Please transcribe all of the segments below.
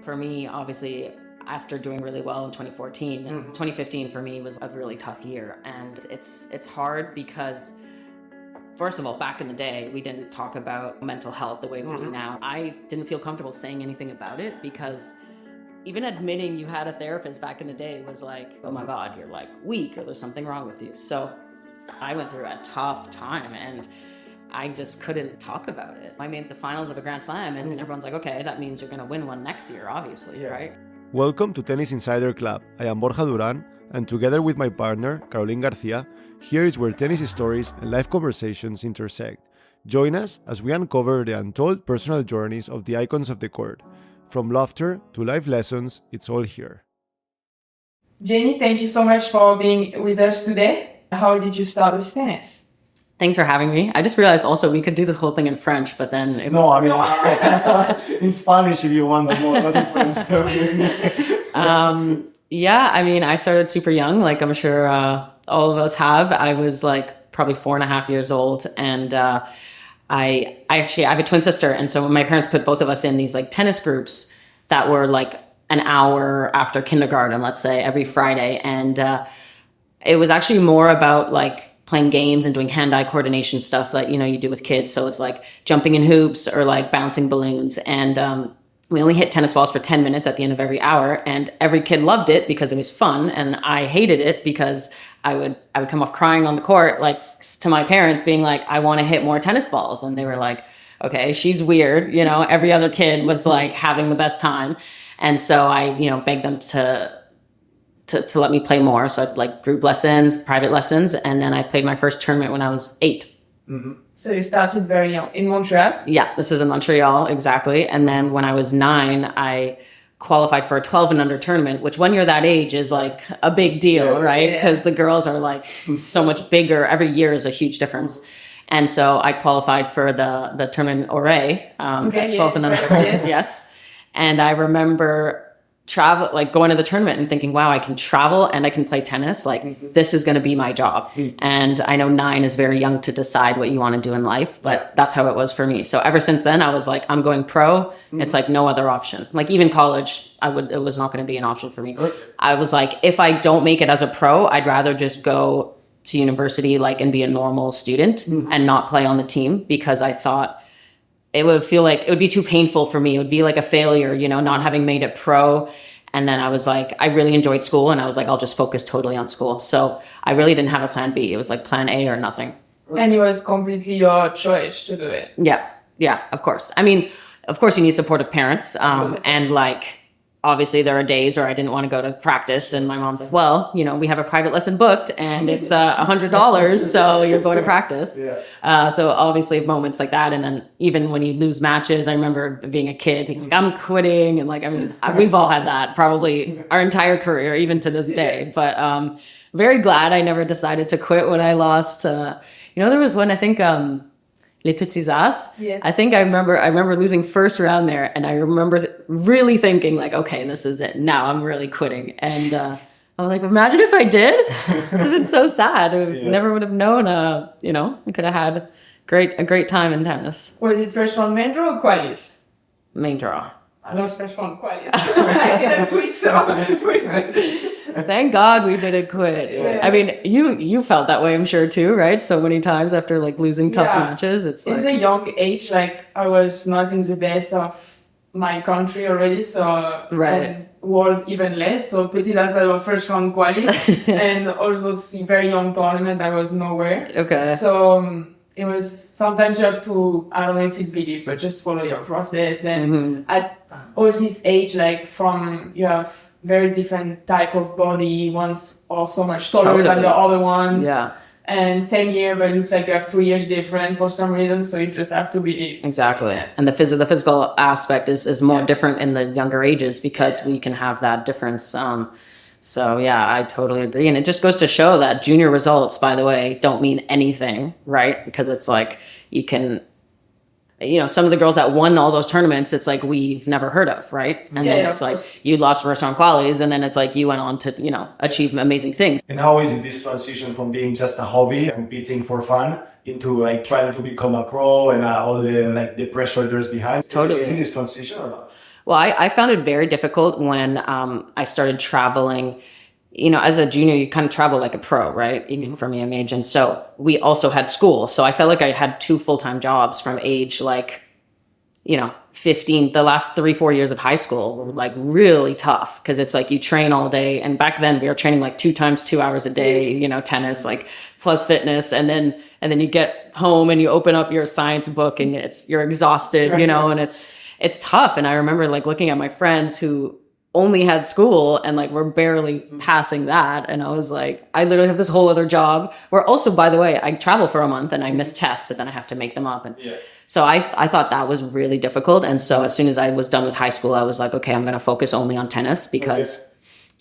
For me, obviously, after doing really well in 2014, 2015 for me was a really tough year. And it's hard because, first of all, back in the day, we didn't talk about mental health the way we do now. I didn't feel comfortable saying anything about it because even admitting you had a therapist back in the day was like, oh my God, you're like weak or there's something wrong with you. So I went through a tough time and I just couldn't talk about it. I made the finals of a Grand Slam and everyone's like, okay, that means you're going to win one next year, obviously, right? Welcome to Tennis Insider Club. I am Borja Duran, and together with my partner, Caroline Garcia, here is where tennis stories and life conversations intersect. Join us as we uncover the untold personal journeys of the icons of the court. From laughter to life lessons, it's all here. Jenny, thank you so much for being with us today. How did you start with tennis? Thanks for having me. I just realized also we could do this whole thing in French, but then... In Spanish if you want, more, not in French. Yeah, I mean, I started super young, like I'm sure all of us have. I was like probably 4.5 years old, and I have a twin sister, and so my parents put both of us in these like tennis groups that were like an hour after kindergarten, let's say, every Friday, and it was actually more about like playing games and doing hand-eye coordination stuff that you do with kids. So it's like jumping in hoops or like bouncing balloons, and we only hit tennis balls for 10 minutes at the end of every hour, and every kid loved it because it was fun, and I hated it because I would come off crying on the court, like to my parents being like, I want to hit more tennis balls. And they were like, okay, she's weird. Every other kid was like having the best time. And so I, begged them to let me play more. So I'd like group lessons, private lessons. And then I played my first tournament when I was 8. Mm-hmm. So you started very young in Montreal? Yeah, this is in Montreal, exactly. And then when I was 9, I qualified for a 12 and under tournament, which when you're that age is like a big deal, right? Because the girls are like so much bigger. Every year is a huge difference. And so I qualified for the tournament Auray, 12 and under. Yes. And I remember going to the tournament and thinking, wow, I can travel and I can play tennis. Like this is going to be my job. And I know 9 is very young to decide what you want to do in life, but that's how it was for me. So ever since then I was like, I'm going pro. It's like no other option. Like even college, it was not going to be an option for me. I was like, if I don't make it as a pro, I'd rather just go to university, like, and be a normal student and not play on the team, because I thought it would feel like it would be too painful for me. It would be like a failure, not having made it pro. And then I was like, I really enjoyed school, and I was like, I'll just focus totally on school. So I really didn't have a plan B. It was like plan A or nothing. And it was completely your choice to do it. Yeah, of course. I mean, of course you need supportive parents. And like, obviously there are days where I didn't want to go to practice, and my mom's like, well, we have a private lesson booked and it's $100. So you're going to practice. So obviously moments like that. And then even when you lose matches, I remember being a kid being like, I'm quitting. And like, I mean, we've all had that probably our entire career, even to this day, but very glad I never decided to quit when I lost. There was one, I think, Les Petits As. Yes. I think I remember losing first round there, and I remember really thinking like, okay, this is it. Now I'm really quitting. And I was like, imagine if I did. It would have been so sad. I never would have known. I could have had a great time in tennis. Was it first one main draw or qualis? Main draw. I lost first one qualis. I didn't quit, so. Thank God we didn't quit. Yeah. I mean, you felt that way, I'm sure too, right? So many times after like losing tough matches, it's like... It's a young age, like I was not in the best of my country already, so world even less. So Petit Las was first round quali, and also very young tournament, I was nowhere. Okay. So it was sometimes you have to, I don't know if it's believe, but just follow your process. And at all this age, like you have very different type of body. One's are so much taller than the other ones. Yeah. And same year, but it looks like you have 3 years different for some reason. So you just have to be exactly. And the physical aspect is more different in the younger ages because we can have that difference. So yeah, I totally agree. And it just goes to show that junior results, by the way, don't mean anything, right? Because it's like you can. Some of the girls that won all those tournaments, it's like we've never heard of, right? And then it's like you lost first round qualies, and then it's like you went on to, achieve amazing things. And how is it this transition from being just a hobby, competing for fun, into like trying to become a pro and all the pressure there's behind? Totally. Is it this transition or not? Well, I found it very difficult when I started traveling. You know, as a junior, you kind of travel like a pro, right? Even from a young age. And so we also had school. So I felt like I had 2 full-time jobs from age like, 15. The last 3-4 years of high school were like really tough because it's like you train all day. And back then we were training like 2 times 2 hours a day, tennis, like plus fitness. And then you get home and you open up your science book and you're exhausted, and it's tough. And I remember like looking at my friends who only had school and like we're barely passing that. And I was like, I literally have this whole other job where also, by the way, I travel for a month and I miss tests and then I have to make them up. And so I thought that was really difficult. And so as soon as I was done with high school, I was like, okay, I'm going to focus only on tennis because,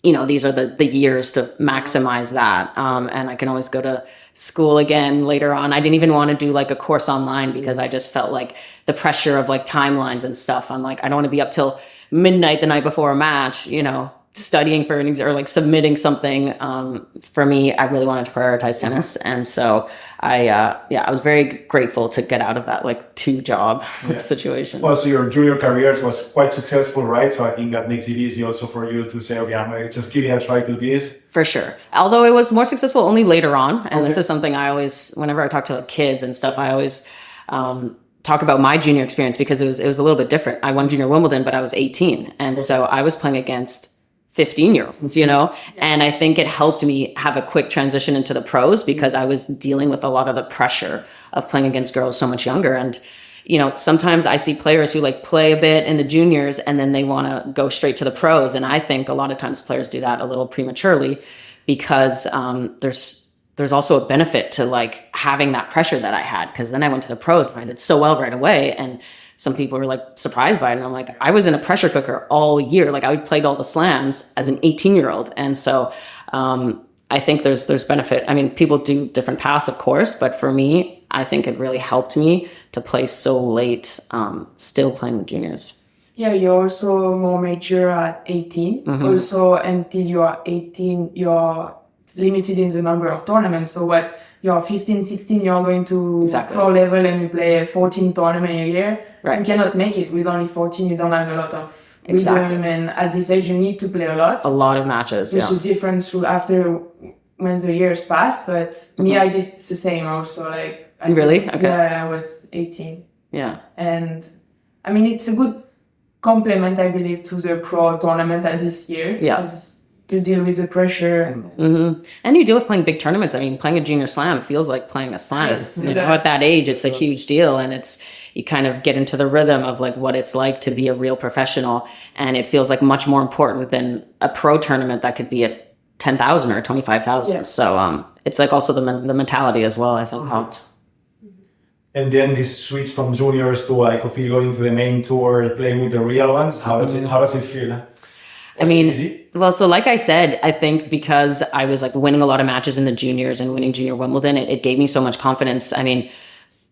these are the years to maximize that. And I can always go to school again later on. I didn't even want to do like a course online because I just felt like the pressure of like timelines and stuff. I'm like, I don't want to be up till midnight the night before a match, studying for an exam or like submitting something. For me, I really wanted to prioritize tennis. And so I was very grateful to get out of that like 2-job situation. Well, so your junior career was quite successful, right? So I think that makes it easy also for you to say, okay, I'm just giving a try to this. For sure. Although it was more successful only later on. And this is something I always, whenever I talk to like kids and stuff, I always, talk about my junior experience because it was a little bit different. I won Junior Wimbledon, but I was 18. And so I was playing against 15-year-olds, and I think it helped me have a quick transition into the pros because I was dealing with a lot of the pressure of playing against girls so much younger. And, sometimes I see players who like play a bit in the juniors and then they want to go straight to the pros. And I think a lot of times players do that a little prematurely because there's also a benefit to like having that pressure that I had. Cause then I went to the pros and I did so well right away. And some people were like surprised by it. And I'm like, I was in a pressure cooker all year. Like I played all the slams as an 18-year-old. And so, I think there's benefit. I mean, people do different paths, of course, but for me, I think it really helped me to play so late, still playing with juniors. Yeah, you're also more mature at 18. Also, until you are 18, you're limited in the number of tournaments. So what you're 15, 16, you're going to pro level and you play 14 tournaments a year. Right. You cannot make it with only 14. You don't have a lot of rhythm, and at this age you need to play a lot of matches, which is different through after when the years passed. But me, I did the same also. Like I was 18. Yeah, and I mean it's a good complement, I believe, to the pro tournament at this year. Yeah. To deal with the pressure. And you deal with playing big tournaments. I mean, playing a junior slam feels like playing a slam. Yes, at that age, it's a huge deal. And you kind of get into the rhythm of like what it's like to be a real professional. And it feels like much more important than a pro tournament that could be at 10,000 or 25,000. Yeah. So it's like also the mentality as well, I think helped. And then this switch from juniors to like if you going to the main tour, playing with the real ones, how does it feel? I mean, well, so like I said, I think because I was like winning a lot of matches in the juniors and winning Junior Wimbledon, it gave me so much confidence. I mean,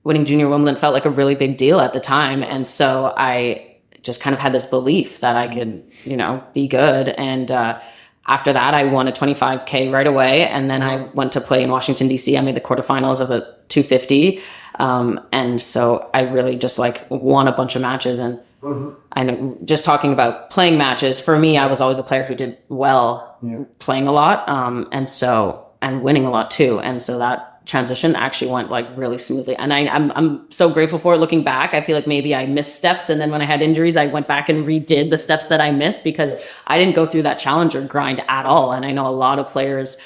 winning Junior Wimbledon felt like a really big deal at the time. And so I just kind of had this belief that I could, be good. And after that, I won a 25K right away. And then I went to play in Washington, D.C. I made the quarterfinals of a 250. And so I really just like won a bunch of matches. And I know, just talking about playing matches, for me, I was always a player who did well playing a lot, and winning a lot too. And so that transition actually went like really smoothly. And I'm so grateful for it looking back. I feel like maybe I missed steps. And then when I had injuries, I went back and redid the steps that I missed because I didn't go through that challenger grind at all. And I know a lot of players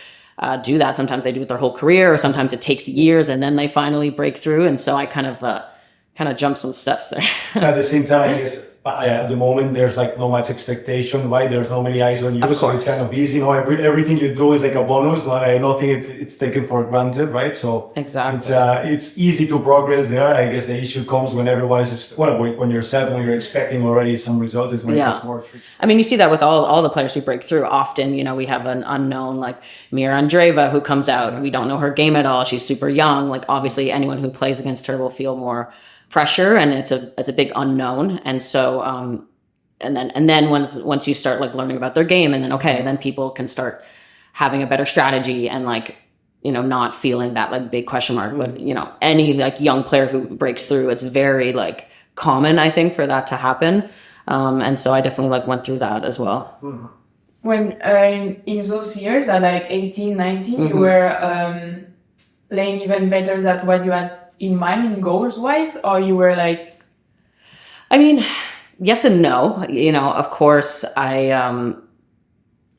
do that. Sometimes they do it their whole career, or sometimes it takes years and then they finally break through. And so I kind of jumped some steps there. At the same time, I guess at the moment there's like no much expectation, right? There's no many eyes on you, so it's kind of easy. Everything you do is like a bonus. I don't think it's taken for granted, right? So it's easy to progress there. I guess the issue comes when everyone is when you're set, when you're expecting already some results, is when it gets more tricky. I mean, you see that with all the players who break through. Often, we have an unknown like Mira Andreeva who comes out. We don't know her game at all. She's super young. Like obviously, anyone who plays against her will feel more pressure, and it's a big unknown. And so and then once you start like learning about their game, and then people can start having a better strategy and like not feeling that like big question mark. But any like young player who breaks through, it's very like common, I think, for that to happen. And so I definitely like went through that as well. When in those years at like 18, 19, you were playing even better than what you had in mind in goals wise, or you were like, I mean, yes and no. You know, of course, I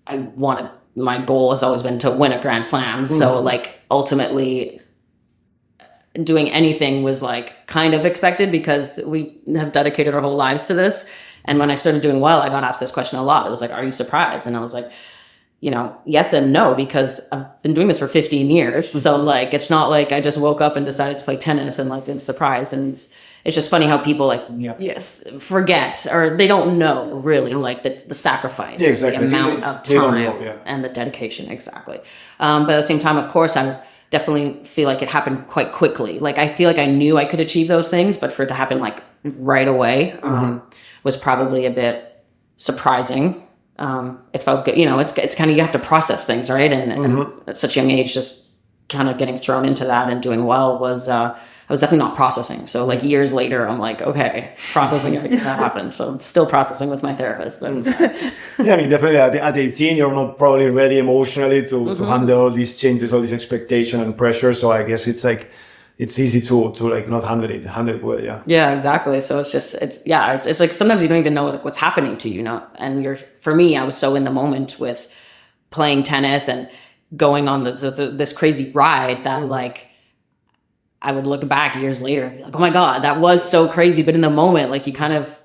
wanted, my goal has always been to win a Grand Slam. So like ultimately doing anything was like kind of expected because we have dedicated our whole lives to this. And when I started doing well, I got asked this question a lot. It was like, are you surprised? And I was like, you know, yes and no, because I've been doing this for 15 years. So like, it's not like I just woke up and decided to play tennis and like been surprised. And it's just funny how people like forget, or they don't know really like the sacrifice, the amount of time and the dedication. Exactly. But at the same time, of course, I definitely feel like it happened quite quickly. Like, I feel like I knew I could achieve those things, but for it to happen like right away, was probably a bit surprising. It felt good, you know, it's kind of, you have to process things, right? And at such a young age, just kind of getting thrown into that and doing well was, I was definitely not processing. So like years later, I'm like, okay, processing that happened. So I'm still processing with my therapist. But yeah, I mean, definitely at 18, you're not probably ready emotionally to handle all these changes, all this expectation and pressure. So I guess it's like, it's easy to like not handle it well, Yeah, exactly. So it's just, it's like sometimes you don't even know like what's happening to you, you know? And for me, I was so in the moment with playing tennis and going on this crazy ride that like, I would look back years later and be like, oh my God, that was so crazy. But in the moment, like you kind of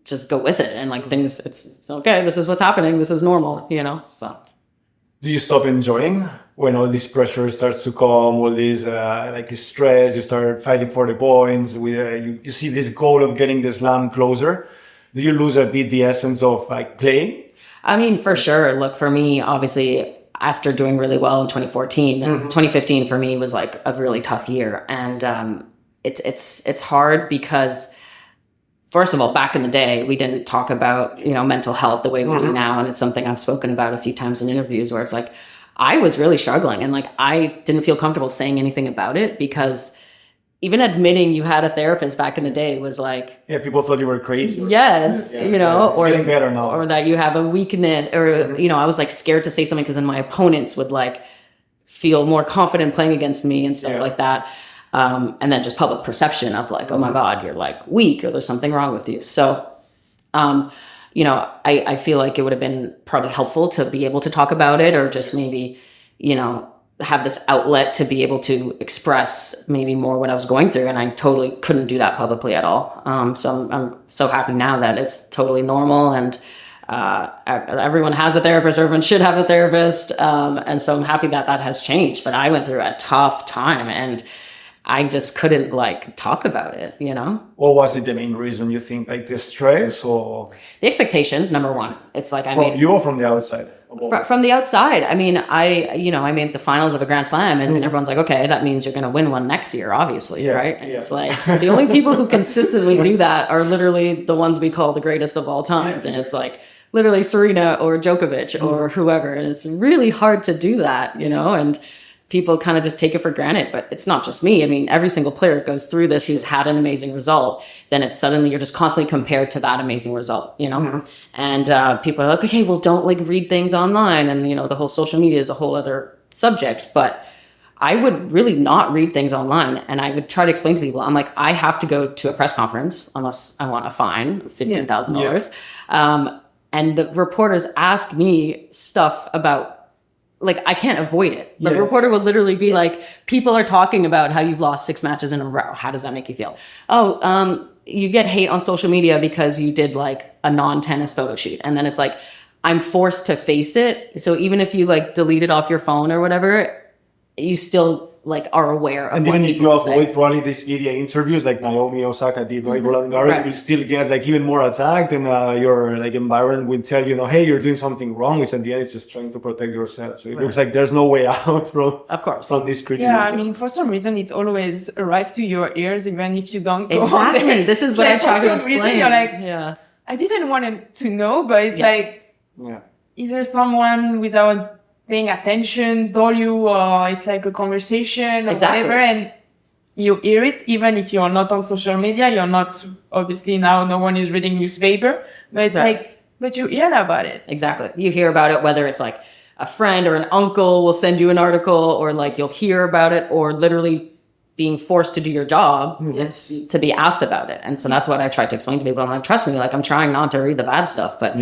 just go with it and like things, it's okay. This is what's happening. This is normal, you know? So. Do you stop enjoying when all this pressure starts to come, all this like stress, you start fighting for the points, you see this goal of getting the slam closer? Do you lose a bit the essence of like playing? I mean, for sure. Look, for me, obviously, after doing really well in 2014, 2015 for me was like a really tough year. And it's hard because, first of all, back in the day, we didn't talk about, you know, mental health the way we do now. And it's something I've spoken about a few times in interviews where it's like, I was really struggling and like, I didn't feel comfortable saying anything about it because even admitting you had a therapist back in the day was like... Yeah, people thought you were crazy. Yes, you know, it's getting better now. Or that you have a weakness or, you know, I was like scared to say something because then my opponents would like feel more confident playing against me and stuff like that. And then just public perception of like, oh my God, you're like weak or there's something wrong with you. So, you know, I feel like it would have been probably helpful to be able to talk about it or just maybe, you know, have this outlet to be able to express maybe more what I was going through. And I totally couldn't do that publicly at all. So I'm so happy now that it's totally normal and everyone has a therapist, or everyone should have a therapist. And so I'm happy that that has changed. But I went through a tough time and I just couldn't like talk about it, you know? What was it the main reason you think, like the stress or? The expectations, number one. It's like from you or from the outside? From the outside. I mean, I made the finals of a Grand Slam and everyone's like, okay, that means you're going to win one next year, obviously, right? And it's like, the only people who consistently do that are literally the ones we call the greatest of all times. And it's like literally Serena or Djokovic or whoever. And it's really hard to do that, you know? And people kind of just take it for granted, but it's not just me. I mean, every single player goes through this who's had an amazing result. Then it's suddenly you're just constantly compared to that amazing result, you know? And people are like, okay, well, don't like read things online. And, you know, the whole social media is a whole other subject. But I would really not read things online. And I would try to explain to people, I'm like, I have to go to a press conference unless I want a fine, $15,000. And the reporters ask me stuff about, like, I can't avoid it. The reporter will literally be like, people are talking about how you've lost 6 matches in a row. How does that make you feel? Oh, you get hate on social media because you did like a non-tennis photo shoot. And then it's like, I'm forced to face it. So even if you like delete it off your phone or whatever, you still like are aware of. And even if you avoid probably these media interviews like Naomi Osaka did, right? Roland Garros, you will still get like even more attacked, and your like environment will tell you, hey, you're doing something wrong, which at the end it's just trying to protect yourself. So it looks like there's no way out from this criticism. Yeah, I mean, for some reason it always arrives to your ears, even if you don't go exactly. on there. This is what I try to explain. Reason, you're like, I didn't want to know, but it's like, either someone without paying attention told you, or it's like a conversation or whatever, and you hear it, even if you're not on social media, you're not, obviously now no one is reading newspaper, but it's like, but you hear about it. Exactly. You hear about it, whether it's like a friend or an uncle will send you an article, or like you'll hear about it, or literally being forced to do your job to be asked about it. And so that's what I tried to explain to people. I'm like, trust me, like I'm trying not to read the bad stuff, but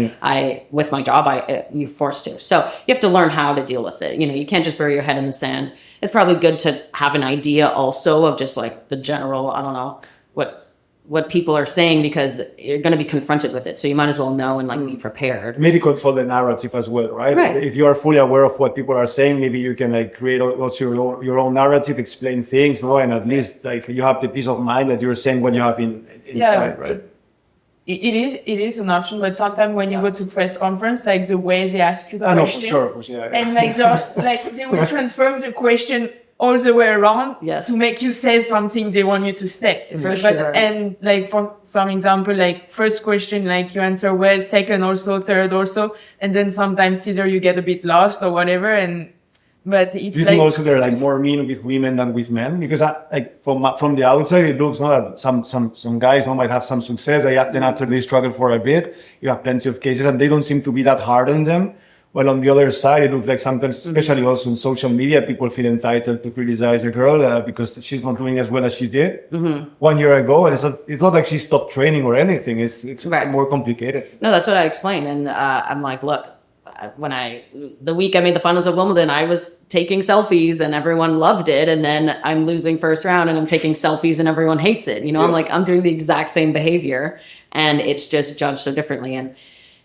with my job, you're forced to. So you have to learn how to deal with it. You know, you can't just bury your head in the sand. It's probably good to have an idea also of just like the general, I don't know, what people are saying, because you're going to be confronted with it. So you might as well know and like be prepared. Maybe control the narrative as well, right? If you are fully aware of what people are saying, maybe you can like create also your own narrative, explain things, no? And at least like you have the peace of mind that you're saying what you have inside, right? It is an option, but sometimes when you go to press conference, like the way they ask you the question, for sure, and like they will transform the question all the way around to make you say something they want you to say. And like for some example, like first question, like you answer well, second also, third also, and then sometimes either you get a bit lost or whatever. But it's you think also they're like more mean with women than with men? Because like from the outside, it looks that some guys might have some success. Then after they struggle for a bit, you have plenty of cases, and they don't seem to be that hard on them. Well, on the other side, it looks like sometimes, especially also in social media, people feel entitled to criticize a girl because she's not doing as well as she did 1 year ago. And it's not like she stopped training or anything. It's more complicated. No, that's what I explained. And I'm like, look, the week I made the finals of Wimbledon, I was taking selfies and everyone loved it. And then I'm losing first round and I'm taking selfies and everyone hates it. You know, I'm like, I'm doing the exact same behavior and it's just judged so differently. And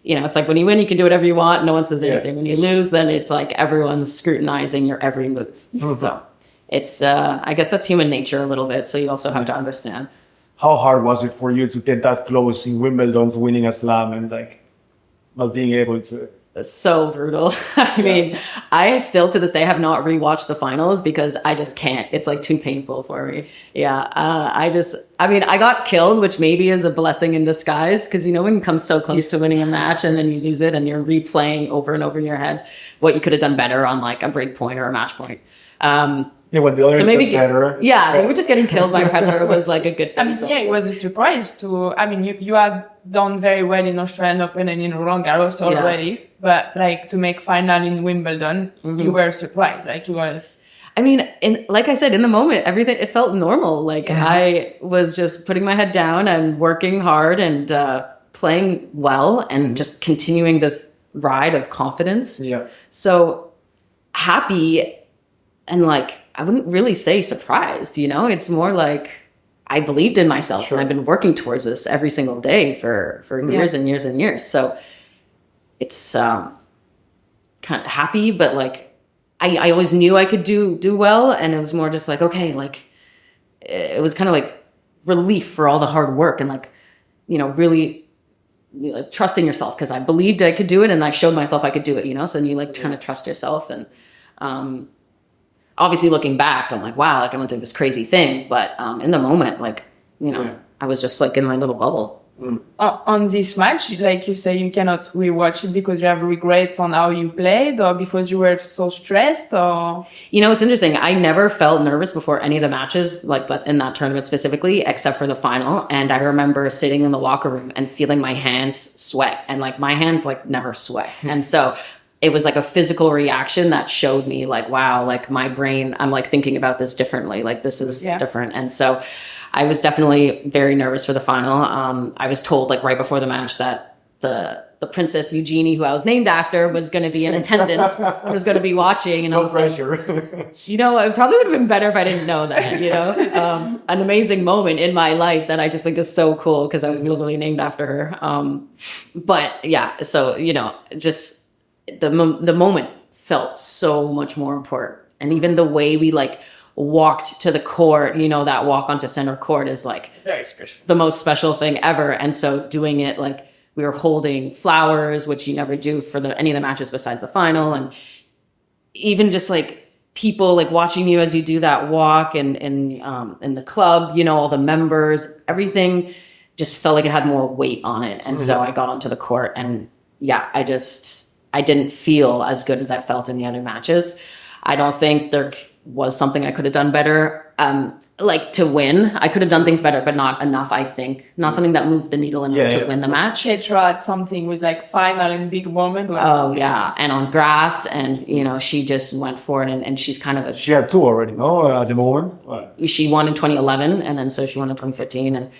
you know, it's like when you win, you can do whatever you want. No one says anything. When you lose, then it's like everyone's scrutinizing your every move. So it's, I guess that's human nature a little bit. So you also have to understand. How hard was it for you to get that close in Wimbledon to winning a slam and like not being able to? So brutal. I mean, I still to this day have not rewatched the finals because I just can't. It's like too painful for me. Yeah. I got killed, which maybe is a blessing in disguise, because you know when you come so close to winning a match and then you lose it and you're replaying over and over in your head what you could have done better on like a break point or a match point. When the other is better. Yeah, maybe just getting killed by Petra was like a good thing. I mean, it was a surprise to. I mean, you had done very well in Australian Open and in Roland Garros already, but like to make final in Wimbledon, you were surprised. Like it was. I mean, like I said, in the moment, everything it felt normal. Like I was just putting my head down and working hard and playing well and just continuing this ride of confidence. Yeah. So happy and like. I wouldn't really say surprised, you know, it's more like I believed in myself and I've been working towards this every single day for years and years and years. So it's kind of happy, but like I always knew I could do well. And it was more just like, okay, like it was kind of like relief for all the hard work and like, you know, really trusting yourself because I believed I could do it and I showed myself I could do it, you know, so then you like kind of trust yourself and, obviously looking back, I'm like, wow, like I went through this crazy thing. But in the moment, like, you know, I was just like in my little bubble. On this match, like you say, you cannot rewatch it because you have regrets on how you played or because you were so stressed or... You know, it's interesting. I never felt nervous before any of the matches, like in that tournament specifically, except for the final. And I remember sitting in the locker room and feeling my hands sweat and like my hands like never sweat. And so... it was like a physical reaction that showed me like, wow, like my brain, I'm like thinking about this differently. Like this is different. And so I was definitely very nervous for the final. I was told like right before the match that the princess Eugenie, who I was named after, was going to be in attendance. I was going to be watching. And I was pressure. Like, you know, it probably would have been better if I didn't know that, you know, an amazing moment in my life that I just think is so cool because I was literally named after her. But yeah, so, you know, just... the moment felt so much more important. And even the way we like walked to the court, you know, that walk onto center court is like very special, the most special thing ever. And so doing it, like we were holding flowers, which you never do for any of the matches besides the final. And even just like people like watching you as you do that walk and in the club, you know, all the members, everything just felt like it had more weight on it. And so I got onto the court and I didn't feel as good as I felt in the other matches. I don't think there was something I could have done better. like to win. I could have done things better, but not enough, I think. Not something that moved the needle enough to win the match. Petra had something with like final and big moment. Oh, yeah. And on grass, and, you know, she just went for it, and she's kind of a... She had two already, no, at the moment? She won in 2011, and then so she won in 2015, and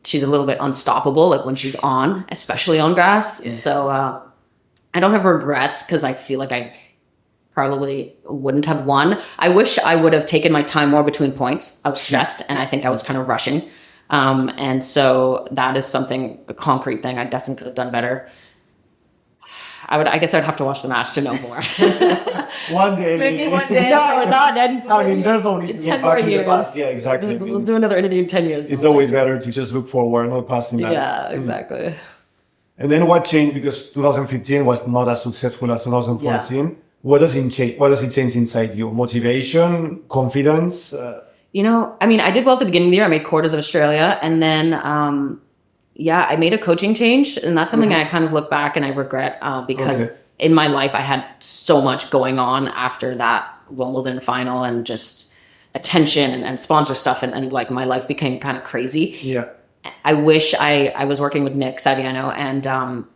she's a little bit unstoppable, like when she's on, especially on grass. Yeah. So I don't have regrets because I feel like I probably wouldn't have won. I wish I would have taken my time more between points. I was stressed, and I think I was kind of rushing. And so that is something, a concrete thing I definitely could have done better. I guess I'd have to watch the match to know more. One day. Maybe one day. No, not then. I mean, there's no need to 10 go back more in the past. years. Yeah, exactly. We'll do another interview in 10 years. It's always better to just look forward, not passing that. Yeah, exactly. And then what changed? Because 2015 was not as successful as 2014. Yeah. What does it change? What does it change inside you? Motivation, confidence? You know, I mean, I did well at the beginning of the year. I made quarters of Australia, and then I made a coaching change, and that's something I kind of look back and I regret because in my life I had so much going on after that Wimbledon final, and just attention and sponsor stuff, and like my life became kind of crazy. Yeah, I wish I was working with Nick Saviano, and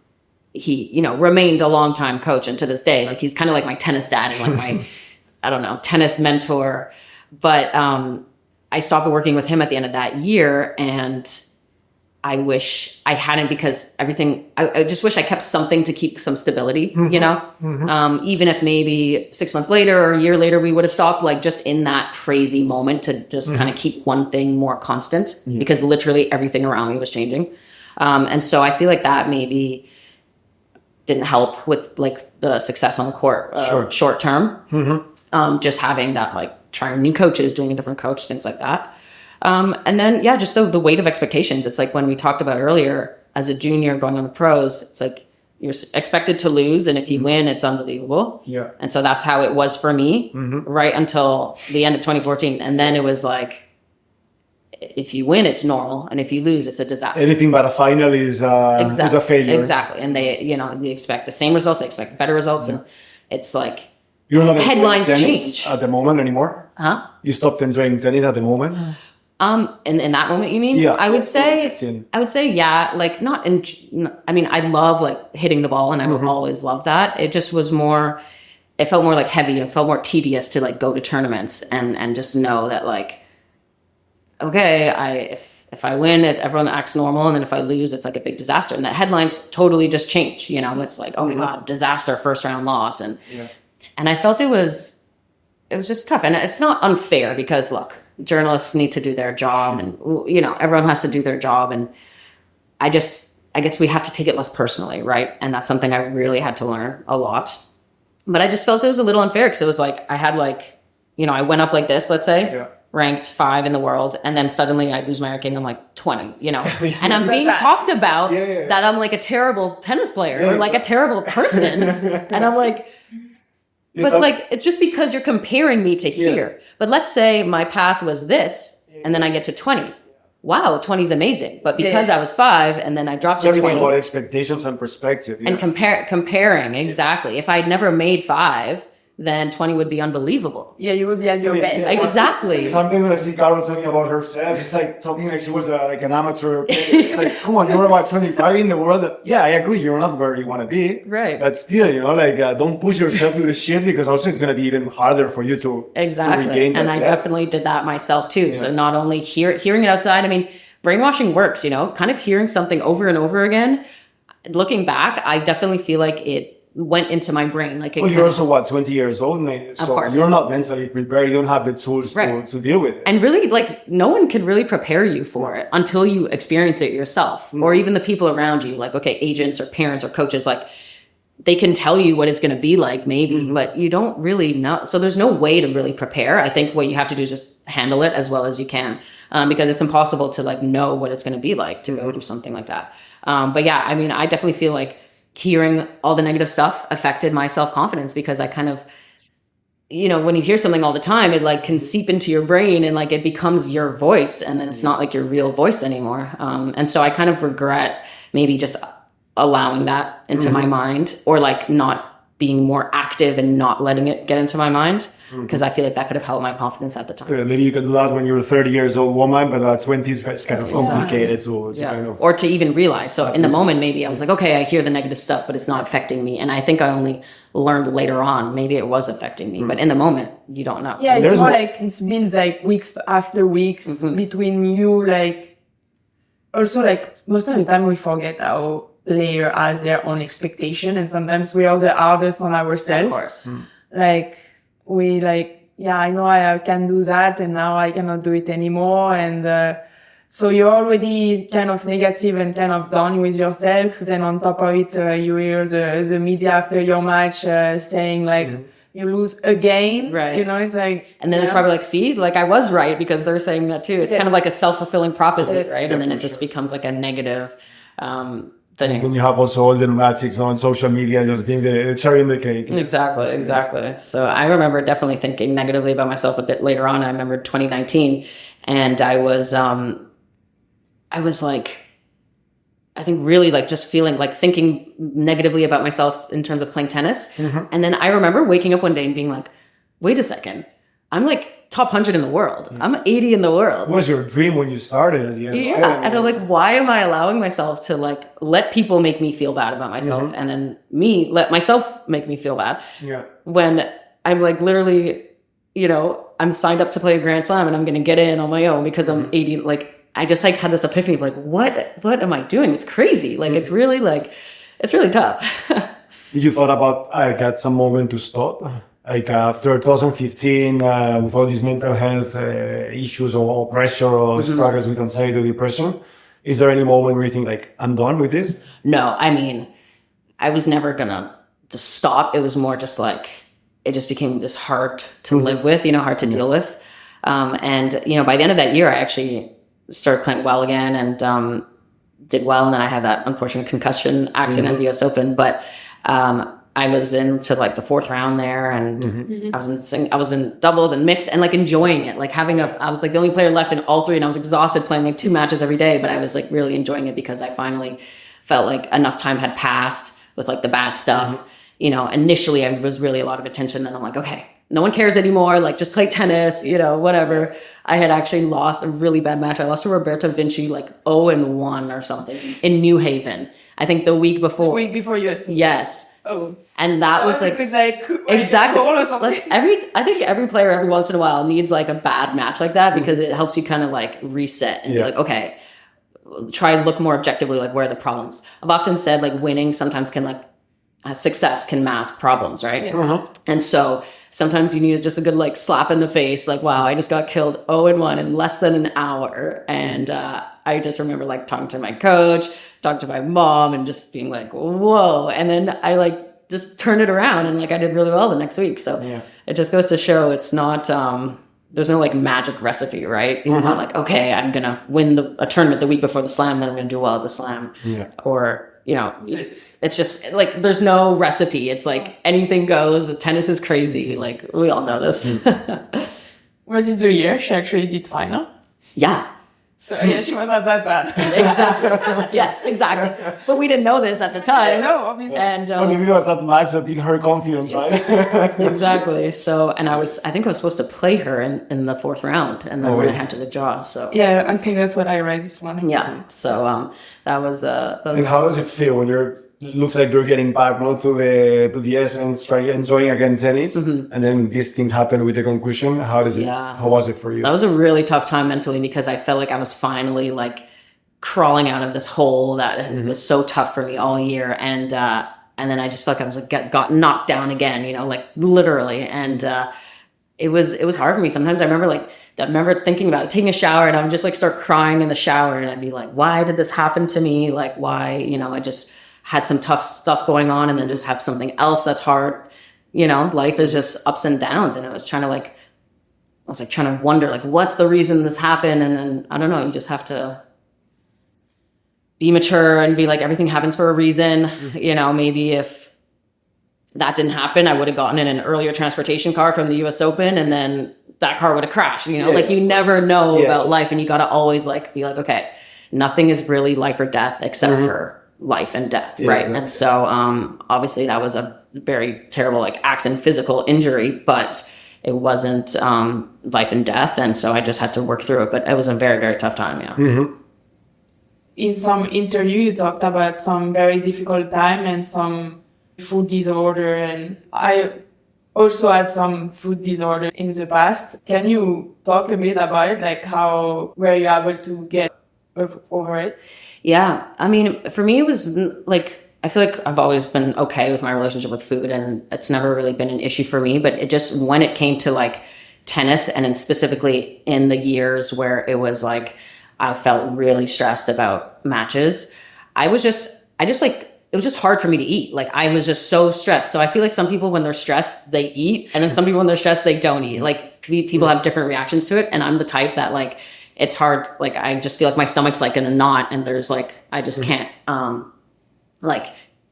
he, you know, remained a long time coach, and to this day, like he's kind of like my tennis dad and like my I don't know, tennis mentor. But I stopped working with him at the end of that year, and I wish I hadn't, because everything, I just wish I kept something to keep some stability, you know, even if maybe 6 months later or a year later we would have stopped, like just in that crazy moment to just kind of keep one thing more constant, because literally everything around me was changing. And so I feel like that maybe didn't help with like the success on the court short term. Just having that, like trying new coaches, doing a different coach, things like that. And then, just the weight of expectations. It's like when we talked about earlier, as a junior going on the pros, it's like you're expected to lose. And if you win, it's unbelievable. Yeah. And so that's how it was for me, right until the end of 2014. And then it was like, if you win, it's normal. And if you lose, it's a disaster. Anything but a final is a failure. Exactly. And they expect the same results. They expect better results. And it's like, you're not headlines tennis change at the moment anymore? Huh? You stopped enjoying tennis at the moment? In that moment, you mean? Yeah. I would say, yeah, like I mean, I love like hitting the ball, and I would always love that. It just was more, it felt more like heavy. It felt more tedious to like go to tournaments and just know that like, okay, if I win, everyone acts normal. And then if I lose, it's like a big disaster. And the headlines totally just change, you know, it's like, oh my God, disaster, first round loss. And I felt it was just tough. And it's not unfair, because look, journalists need to do their job, and, you know, everyone has to do their job. And I guess we have to take it less personally. Right. And that's something I really had to learn a lot, but I just felt it was a little unfair, because it was like, I had like, you know, I went up like this, let's say, ranked 5 in the world, and then suddenly I lose my ranking, I'm like 20, you know, and I'm being talked about that I'm like a terrible tennis player or like a terrible person. And I'm like, but like, it's just because you're comparing me to here. But let's say my path was this, and then I get to 20. Wow, 20 is amazing. But because I was 5, and then I dropped to 20. About expectations and perspective. And comparing, exactly. If I'd never made 5, then 20 would be unbelievable. Yeah, you would be at your best. Exactly. Something when I see Carol talking about herself, it's like talking like she was like an amateur. It's like, come on, you're about 25 in the world. Yeah, I agree, you're not where you want to be. Right. But still, you know, like don't push yourself to the shit, because also it's going to be even harder for you to regain that. And I definitely did that myself too. So not only hearing it outside, I mean, brainwashing works, you know, kind of hearing something over and over again. Looking back, I definitely feel like it went into my brain. Like, you're also 20 years old, so of course. You're not mentally prepared. You don't have the tools to deal with it. And really, like, no one can really prepare you for it until you experience it yourself, or even the people around you. Like, okay, agents or parents or coaches, like, they can tell you what it's going to be like, maybe, but you don't really know. So there's no way to really prepare. I think what you have to do is just handle it as well as you can, because it's impossible to like know what it's going to be like to go do something like that. But yeah, I mean, I definitely feel like hearing all the negative stuff affected my self-confidence, because I kind of, you know, when you hear something all the time, it like can seep into your brain, and like it becomes your voice, and it's not like your real voice anymore. And so I kind of regret maybe just allowing that into my mind, or like not being more active active and not letting it get into my mind, because I feel like that could have helped my confidence at the time. Maybe you could do that when you're a 30 years old woman, but at 20s it's kind of complicated. So it's kind of... Or to even realize. So in the moment, maybe I was like, okay, I hear the negative stuff, but it's not affecting me. And I think I only learned later on, maybe it was affecting me. But in the moment, you don't know. Yeah, it's more like it's been like weeks after weeks between you, like, also like most of the time we forget how player has their own expectation, and sometimes we are the hardest on ourselves. Of course. Like we like, yeah, I know I can do that, and now I cannot do it anymore. And so you're already kind of negative and kind of done with yourself. Then on top of it, you hear the media after your match saying like, you lose again. Right. You know, it's like... And then it's probably like, see, like I was right, because they're saying that too. It's kind of like a self-fulfilling prophecy, right? And then it just becomes like a negative thing. When you have also all the dramatics on social media, just being the cherry in the cake. Exactly. So I remember definitely thinking negatively about myself a bit later on. I remember 2019, and I was like, I think really like just feeling like thinking negatively about myself in terms of playing tennis. And then I remember waking up one day and being like, wait a second, I'm like top 100 in the world. I'm 80 in the world. What was your dream when you started? Yeah. And I'm like, why am I allowing myself to like let people make me feel bad about myself and then me let myself make me feel bad? Yeah. When I'm like literally, you know, I'm signed up to play a Grand Slam and I'm going to get in on my own because I'm 80. Like, I just like had this epiphany of like, what am I doing? It's crazy. Like, it's really tough. Did you thought about, I got some moment to stop? Like after 2015, with all these mental health issues or pressure or struggles with anxiety or depression, is there any moment where you think like, I'm done with this? No, I mean, I was never gonna just stop. It was more just like, it just became this hard to live with, you know, hard to deal with. And, you know, by the end of that year, I actually started playing well again and did well. And then I had that unfortunate concussion accident at the US Open. But I was into like the fourth round there, and I was in doubles and mixed and like enjoying it. Like I was like the only player left in all three, and I was exhausted playing like 2 matches every day. But I was like really enjoying it because I finally felt like enough time had passed with like the bad stuff. You know, initially I was really a lot of attention, and I'm like, okay, no one cares anymore. Like, just play tennis, you know, whatever. I had actually lost a really bad match. I lost to Roberto Vinci, like 0-1 or something in New Haven. I think the week before. The week before US. Yes. Oh. And that was like exactly. Like I think every player every once in a while needs like a bad match like that, because it helps you kind of like reset and be like, okay, try to look more objectively, like where are the problems. I've often said like winning sometimes can like success can mask problems, right? And so sometimes you need just a good like slap in the face, like, wow, I just got killed 0-1 in less than an hour. And I just remember like talking to my coach, talking to my mom, and just being like, whoa. And then I like just turned it around, and like I did really well the next week. So it just goes to show it's not there's no like magic recipe, right? You're not like, okay, I'm gonna win a tournament the week before the slam, then I'm gonna do well at the slam. Or, you know, it's just like there's no recipe. It's like anything goes. The tennis is crazy. Like, we all know this. Was it the year she actually did final? Yeah. So yeah, she was not that bad. Exactly. Yes, exactly. But we didn't know this at the time. No, obviously. And maybe it was that match that did her confidence, right? Exactly. So, and I think I was supposed to play her in the fourth round, and then I had to the draw. So yeah, I think that's what I read this morning. Yeah. So that was. And how does it feel when looks like you're getting back now to the essence, try enjoying again tennis, and then this thing happened with the conclusion? How was it for you? That was a really tough time mentally, because I felt like I was finally like crawling out of this hole that was so tough for me all year, and then I just felt like I was like got knocked down again, you know, like literally, and it was hard for me. Sometimes I remember thinking about it, taking a shower, and I would just like start crying in the shower, and I'd be like, why did this happen to me? Like, why, you know, I just had some tough stuff going on, and then just have something else that's hard. You know, life is just ups and downs. And I was trying to wonder, like, what's the reason this happened? And then, I don't know, you just have to be mature and be like, everything happens for a reason. You know, maybe if that didn't happen, I would have gotten in an earlier transportation car from the US Open, and then that car would have crashed. You know, like, you never know about life, and you got to always like be like, okay, nothing is really life or death except for life and death, right? Exactly. And so obviously that was a very terrible, like accident, physical injury, but it wasn't life and death. And so I just had to work through it. But it was a very, very tough time. Yeah. In some interview, you talked about some very difficult time and some food disorder. And I also had some food disorder in the past. Can you talk a bit about it? Like how were you able to get over it? Yeah. I mean, for me, it was like, I feel like I've always been okay with my relationship with food, and it's never really been an issue for me. But it just, when it came to like tennis, and then specifically in the years where it was like, I felt really stressed about matches, it was just hard for me to eat. Like I was just so stressed. So I feel like some people, when they're stressed, they eat. And then some people, when they're stressed, they don't eat. Like people have different reactions to it. And I'm the type that like, it's hard. Like I just feel like my stomach's like in a knot, and there's like, I just can't, like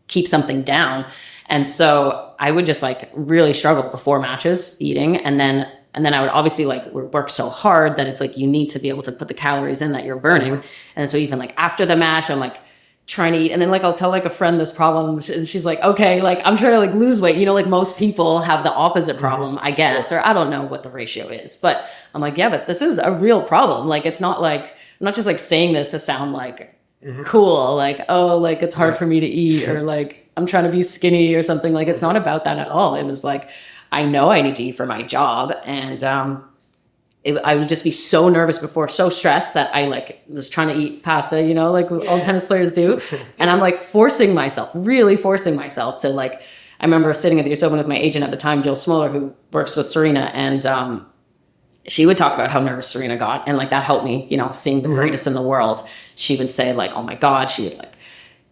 keep something down. And so I would just like really struggle before matches eating. And then I would obviously like work so hard that it's like, you need to be able to put the calories in that you're burning. And so even like after the match, I'm like trying to eat. And then like, I'll tell like a friend this problem, and she's like, okay, like I'm trying to like lose weight. You know, like most people have the opposite problem, I guess, or I don't know what the ratio is, but I'm like, yeah, but this is a real problem. Like, it's not like, I'm not just like saying this to sound like cool, like, oh, like it's hard for me to eat, or like I'm trying to be skinny or something. Like, it's not about that at all. It was like, I know I need to eat for my job. And I would just be so nervous before, so stressed that I like was trying to eat pasta, you know, like all tennis players do. And I'm like really forcing myself to like, I remember sitting at the US Open with my agent at the time, Jill Smoller, who works with Serena, and she would talk about how nervous Serena got, and like that helped me, you know, seeing the greatest in the world. She would say like, oh my God, she would like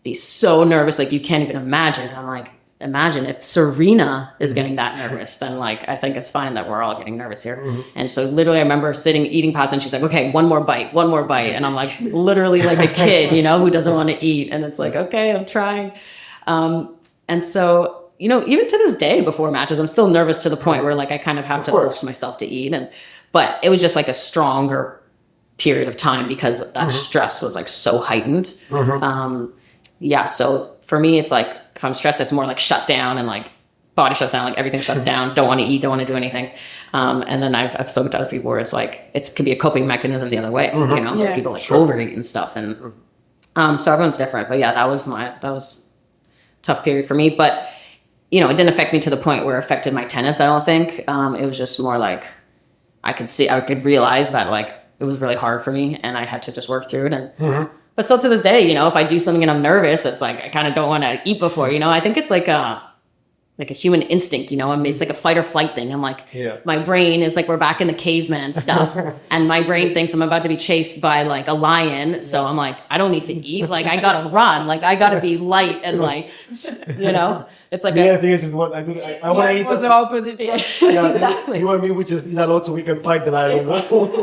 be so nervous, like you can't even imagine. And I'm like, imagine if Serena is getting that nervous, then like, I think it's fine that we're all getting nervous here. And so literally I remember sitting, eating pasta, and she's like, okay, one more bite. And I'm like, literally like a kid, you know, who doesn't want to eat. And it's like, okay, I'm trying. And so, you know, even to this day before matches, I'm still nervous to the point where like, I kind of have to force myself to eat. But it was just like a stronger period of time because that stress was like so heightened. Yeah. So for me, it's like, if I'm stressed, it's more like shut down, and like body shuts down, like everything shuts down. Don't want to eat, don't want to do anything. And then I've spoken to other people where it's like, it could be a coping mechanism the other way, you know, like people like overeat and stuff. And so everyone's different. But yeah, that was a tough period for me. But, you know, it didn't affect me to the point where it affected my tennis, I don't think. It was just more like, I could realize that like it was really hard for me, and I had to just work through it. And but still to this day, you know, if I do something and I'm nervous, it's like I kind of don't want to eat before, you know. I think it's like a human instinct, you know. I mean, it's like a fight or flight thing. I'm like, my brain is like, we're back in the caveman stuff, and my brain thinks I'm about to be chased by like a lion. So I'm like, I don't need to eat. Like, I gotta run. Like, I gotta be light and like, you know, it's like I think it's just what I want to eat. It was the opposite. Exactly. You and me, we just not lot so we can fight the lion.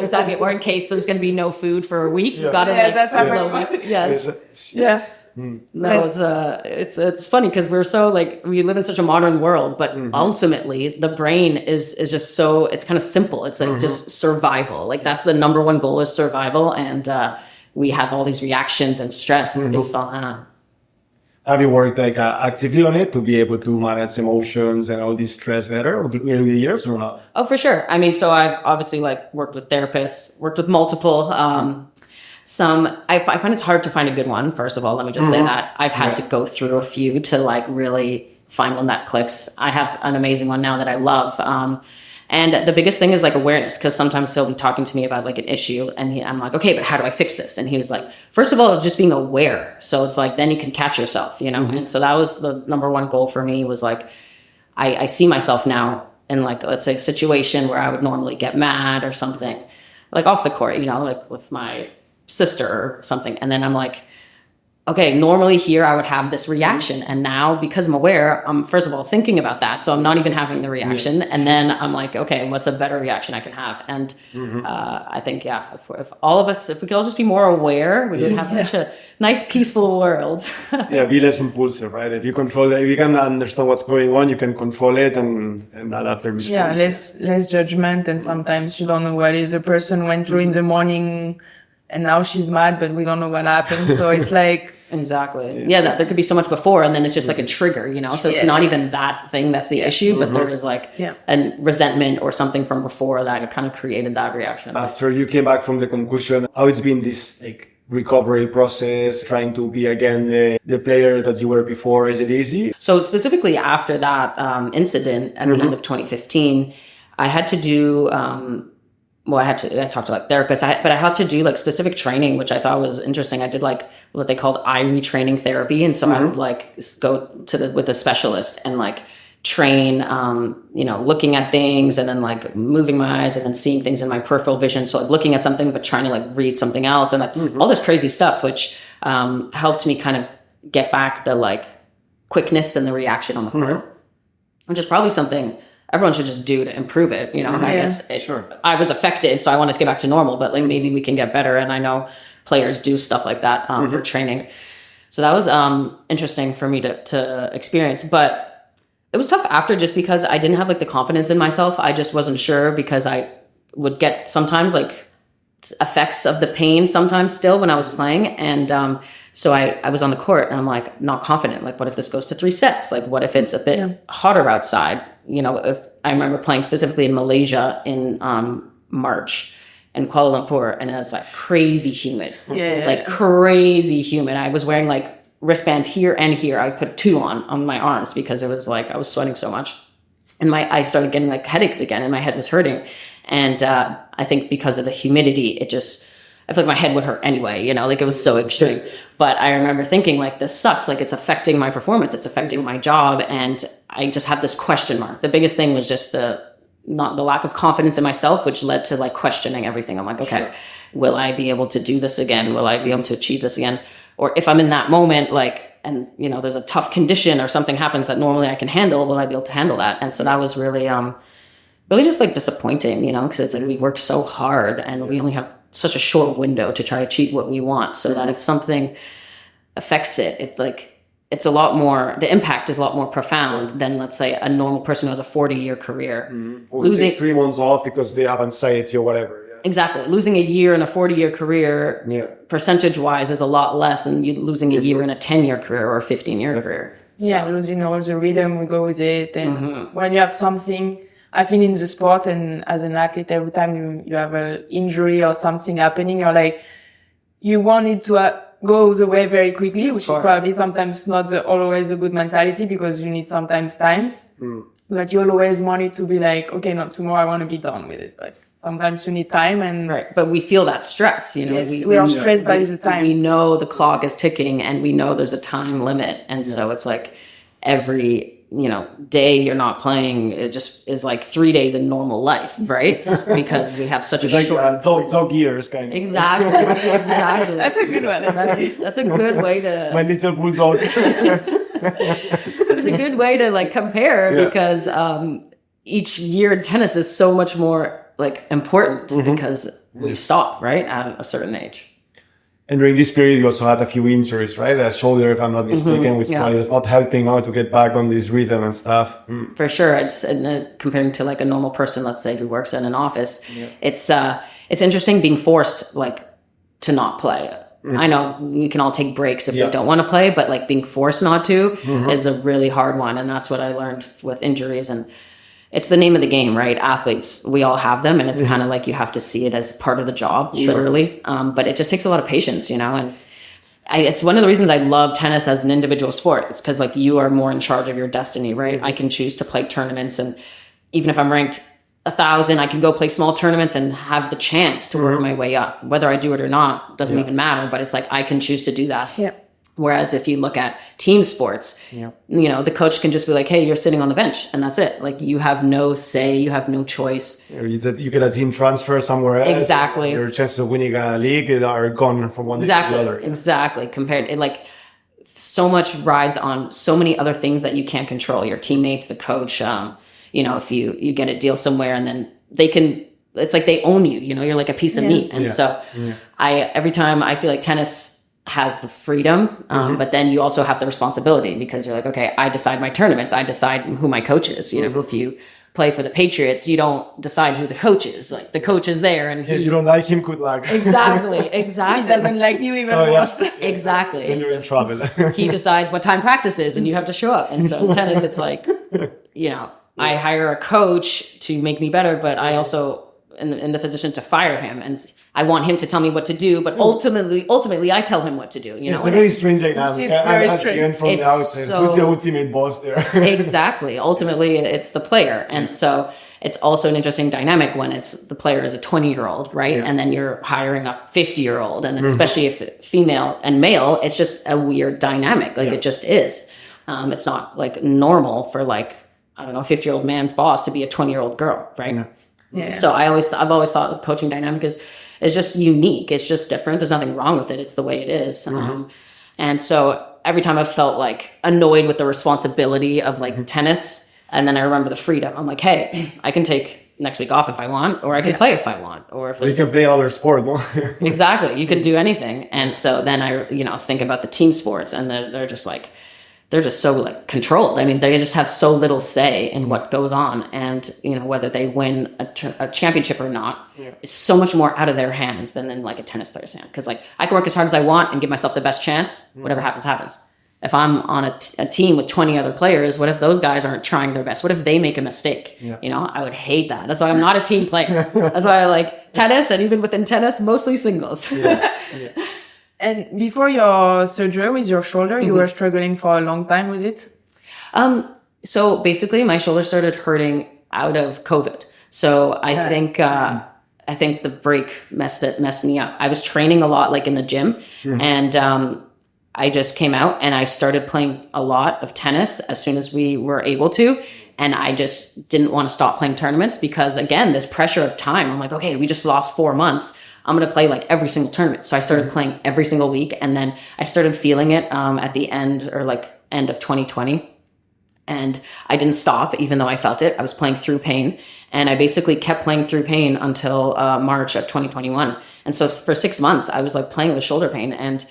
Exactly. Or in case there's gonna be no food for a week, you gotta that's yes. Yeah. No, it's funny because we're so like, we live in such a modern world, but ultimately the brain is just so, it's kind of simple. It's like just survival. Like that's the number one goal, is survival. And we have all these reactions and stress based on that. Have you worked like actively on it to be able to manage emotions and all this stress better over the years, or not? Oh, for sure. I mean, so I've obviously like worked with therapists, worked with multiple, I find it's hard to find a good one. First of all, let me just say that I've had to go through a few to like really find one that clicks. I have an amazing one now that I love. And the biggest thing is like awareness, because sometimes he'll be talking to me about like an issue, and I'm like, okay, but how do I fix this? And he was like, first of all, just being aware. So it's like, then you can catch yourself, you know? And so that was the number one goal for me, was like, I see myself now in like, let's say a situation where I would normally get mad or something, like off the court, you know, like with my sister or something. And then I'm like, okay, normally here I would have this reaction. And now, because I'm aware, I'm first of all thinking about that. So I'm not even having the reaction. And then I'm like, okay, what's a better reaction I can have? And I think, if all of us, if we could all just be more aware, we would have such a nice, peaceful world. Be less impulsive, right? If you control it, if you can understand what's going on, you can control it and adapt the response. Yeah, less judgment. And sometimes you don't know what is the person went through in the morning, and now she's mad, but we don't know what happened. So it's like, Exactly. Yeah, that there could be so much before, and then it's just like a trigger, So it's not even that thing that's the issue, but there is like a resentment or something from before that kind of created that reaction. After you came back from the concussion, how it's been this like recovery process, trying to be again the player that you were before? Is it easy? So specifically after that incident at the end of 2015, I had to do. I talked to like therapists, but I had to do like specific training, which I thought was interesting. I did like what they called eye retraining therapy. And so I would like go to with a specialist and like train, looking at things and then like moving my eyes and then seeing things in my peripheral vision. So like looking at something, but trying to like read something else and like all this crazy stuff, which helped me kind of get back the like quickness and the reaction on the court, which is probably something everyone should just do to improve it, I guess I was affected, so I wanted to get back to normal, but like maybe we can get better. And I know players do stuff like that for training. So that was interesting for me to experience, but it was tough after just because I didn't have like the confidence in myself. I just wasn't sure because I would get sometimes like effects of the pain sometimes still when I was playing. And so I was on the court and I'm like not confident. Like, what if this goes to 3 sets? Like, what if it's a bit hotter outside? If I remember playing specifically in Malaysia in March in Kuala Lumpur, and it's like crazy humid, crazy humid. I was wearing like wristbands here and here. I put 2 on my arms because it was like I was sweating so much, and I started getting like headaches again, and my head was hurting. And I think because of the humidity, I feel like my head would hurt anyway, like it was so extreme. But I remember thinking like, this sucks. Like it's affecting my performance. It's affecting my job. And I just had this question mark. The biggest thing was just the lack of confidence in myself, which led to like questioning everything. I'm like, okay, will I be able to do this again? Will I be able to achieve this again? Or if I'm in that moment, like, and there's a tough condition or something happens that normally I can handle, will I be able to handle that? And so that was really just like disappointing, because it's like we work so hard and we only have such a short window to try to achieve what we want. So that if something affects it's a lot more, the impact is a lot more profound than, let's say, a normal person who has a 40-year career. Losing 3 months off because they have anxiety or whatever. Yeah. Exactly. Losing a year in a 40-year career, percentage-wise, is a lot less than you losing a year in a 10-year career or a 15-year career. Yeah, losing all the rhythm, we go with it. And when you have something, I think in the sport and as an athlete, every time you have an injury or something happening, you're like, you want it to go the way very quickly, which is probably sometimes not always a good mentality because you need sometimes times. But you always want it to be like, okay, not tomorrow, I want to be done with it. But sometimes you need time and... Right, but we feel that stress, Yes, we are stressed by the time. We know the clock is ticking and we know there's a time limit. And so it's like every... day you're not playing, it just is like 3 days in normal life, right? Because we have such a short... dog years, kind of. Exactly. That's a good one, actually. That's a good way to... My little bulldog. It's a good way to like compare because each year in tennis is so much more like important because we stop, right, at a certain age. And during this period, you also had a few injuries, right? A shoulder, if I'm not mistaken, which probably is not helping out to get back on this rhythm and stuff. For sure. It's comparing to like a normal person, let's say, who works in an office. It's interesting being forced like to not play. I know we can all take breaks if we don't want to play, but like being forced not to is a really hard one. And that's what I learned with injuries. And it's the name of the game, right? Athletes, we all have them. And it's kind of like you have to see it as part of the job, literally. But it just takes a lot of patience, And it's one of the reasons I love tennis as an individual sport. It's because like you are more in charge of your destiny, right? I can choose to play tournaments. And even if I'm ranked 1,000, I can go play small tournaments and have the chance to work my way up. Whether I do it or not doesn't even matter. But it's like I can choose to do that. Yeah. Whereas if you look at team sports, the coach can just be like, hey, you're sitting on the bench and that's it. Like you have no say, you have no choice. You get a team transfer somewhere else. Exactly. Your chances of winning a league are gone from one day to the other. Exactly. Compared, like so much rides on so many other things that you can't control. Your teammates, the coach, if you get a deal somewhere and then it's like they own you, you're like a piece of meat. And so every time I feel like tennis has the freedom, but then you also have the responsibility because you're like, okay, I decide my tournaments. I decide who my coach is. If you play for the Patriots, you don't decide who the coach is. Like the coach is there, and you don't like him, good luck. Exactly. He doesn't like you even worse. Exactly. Then you're in trouble. He decides what time practice is, and you have to show up. And so tennis, it's like, I hire a coach to make me better, but I also in the position to fire him, and I want him to tell me what to do, but ultimately I tell him what to do. It's a very strange dynamic. It's very strange. From the outside, who's the ultimate boss there? Exactly. Ultimately, it's the player, and so it's also an interesting dynamic when it's the player is a 20-year-old, right? Yeah. And then you're hiring a 50-year-old, and then especially if female and male, it's just a weird dynamic. Like it just is. It's not like normal for like, I don't know, a 50-year-old man's boss to be a 20-year-old girl, right? Yeah. So I've always thought the coaching dynamic is just unique. It's just different. There's nothing wrong with it. It's the way it is. And so every time I've felt like annoyed with the responsibility of like tennis, and then I remember the freedom. I'm like, hey, I can take next week off if I want, or I can play if I want, or if you can play other sport. No? Exactly. You can do anything. And so then I, think about the team sports, and they're just so like controlled. I mean, they just have so little say in what goes on, and whether they win a championship or not is so much more out of their hands than in like a tennis player's hand. Because like I can work as hard as I want and give myself the best chance. Whatever happens, happens. If I'm on a team with 20 other players, what if those guys aren't trying their best? What if they make a mistake? I would hate that. That's why I'm not a team player. That's why I like tennis, and even within tennis, mostly singles. And before your surgery with your shoulder, you were struggling for a long time with it? So basically my shoulder started hurting out of COVID. So I think the break messed me up. I was training a lot like in the gym, and I just came out and I started playing a lot of tennis as soon as we were able to. And I just didn't want to stop playing tournaments because, again, this pressure of time. I'm like, okay, we just lost 4 months. I'm going to play like every single tournament. So I started playing every single week. And then I started feeling it at the end of 2020. And I didn't stop, even though I felt it. I was playing through pain. And I basically kept playing through pain until March of 2021. And so for 6 months, I was like playing with shoulder pain. And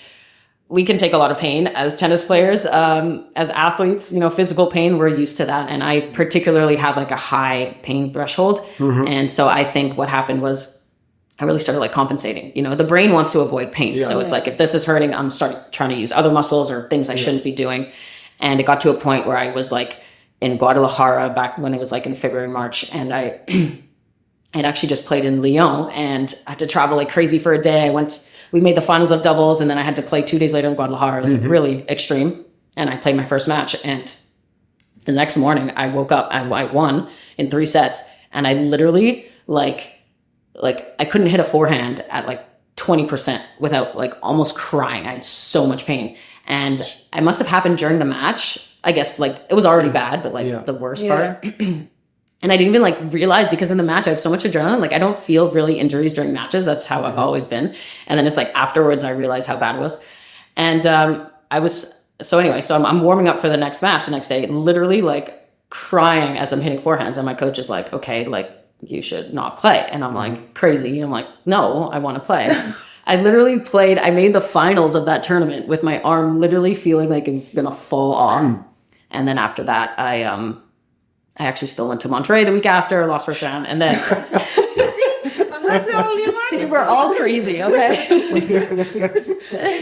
we can take a lot of pain as tennis players, as athletes, physical pain, we're used to that. And I particularly have like a high pain threshold. And so I think what happened was I really started like compensating. The brain wants to avoid pain. So it's like, if this is hurting, I'm trying to use other muscles or things I shouldn't be doing. And it got to a point where I was like in Guadalajara back when it was like in February, March. And I had actually just played in Lyon, and I had to travel like crazy for a day. We made the finals of doubles, and then I had to play 2 days later in Guadalajara. It was really extreme. And I played my first match. And the next morning I woke up, I won in 3 sets. And I literally like I couldn't hit a forehand at like 20% without like almost crying. I had so much pain. And it must have happened during the match. I guess like it was already bad, but like the worst part. And I didn't even like realize, because in the match I have so much adrenaline. Like I don't feel really injuries during matches. That's how I've always been. And then it's like afterwards I realized how bad it was. And so I'm warming up for the next match the next day, literally like crying as I'm hitting forehands. And my coach is like, okay, like you should not play. And I'm like crazy. I'm like, no, I want to play. I literally played, I made the finals of that tournament with my arm literally feeling like it's going to fall off. And then after that, I actually still went to Monterey the week after, lost first round, and then I'm not the only one. See, we're all crazy, okay?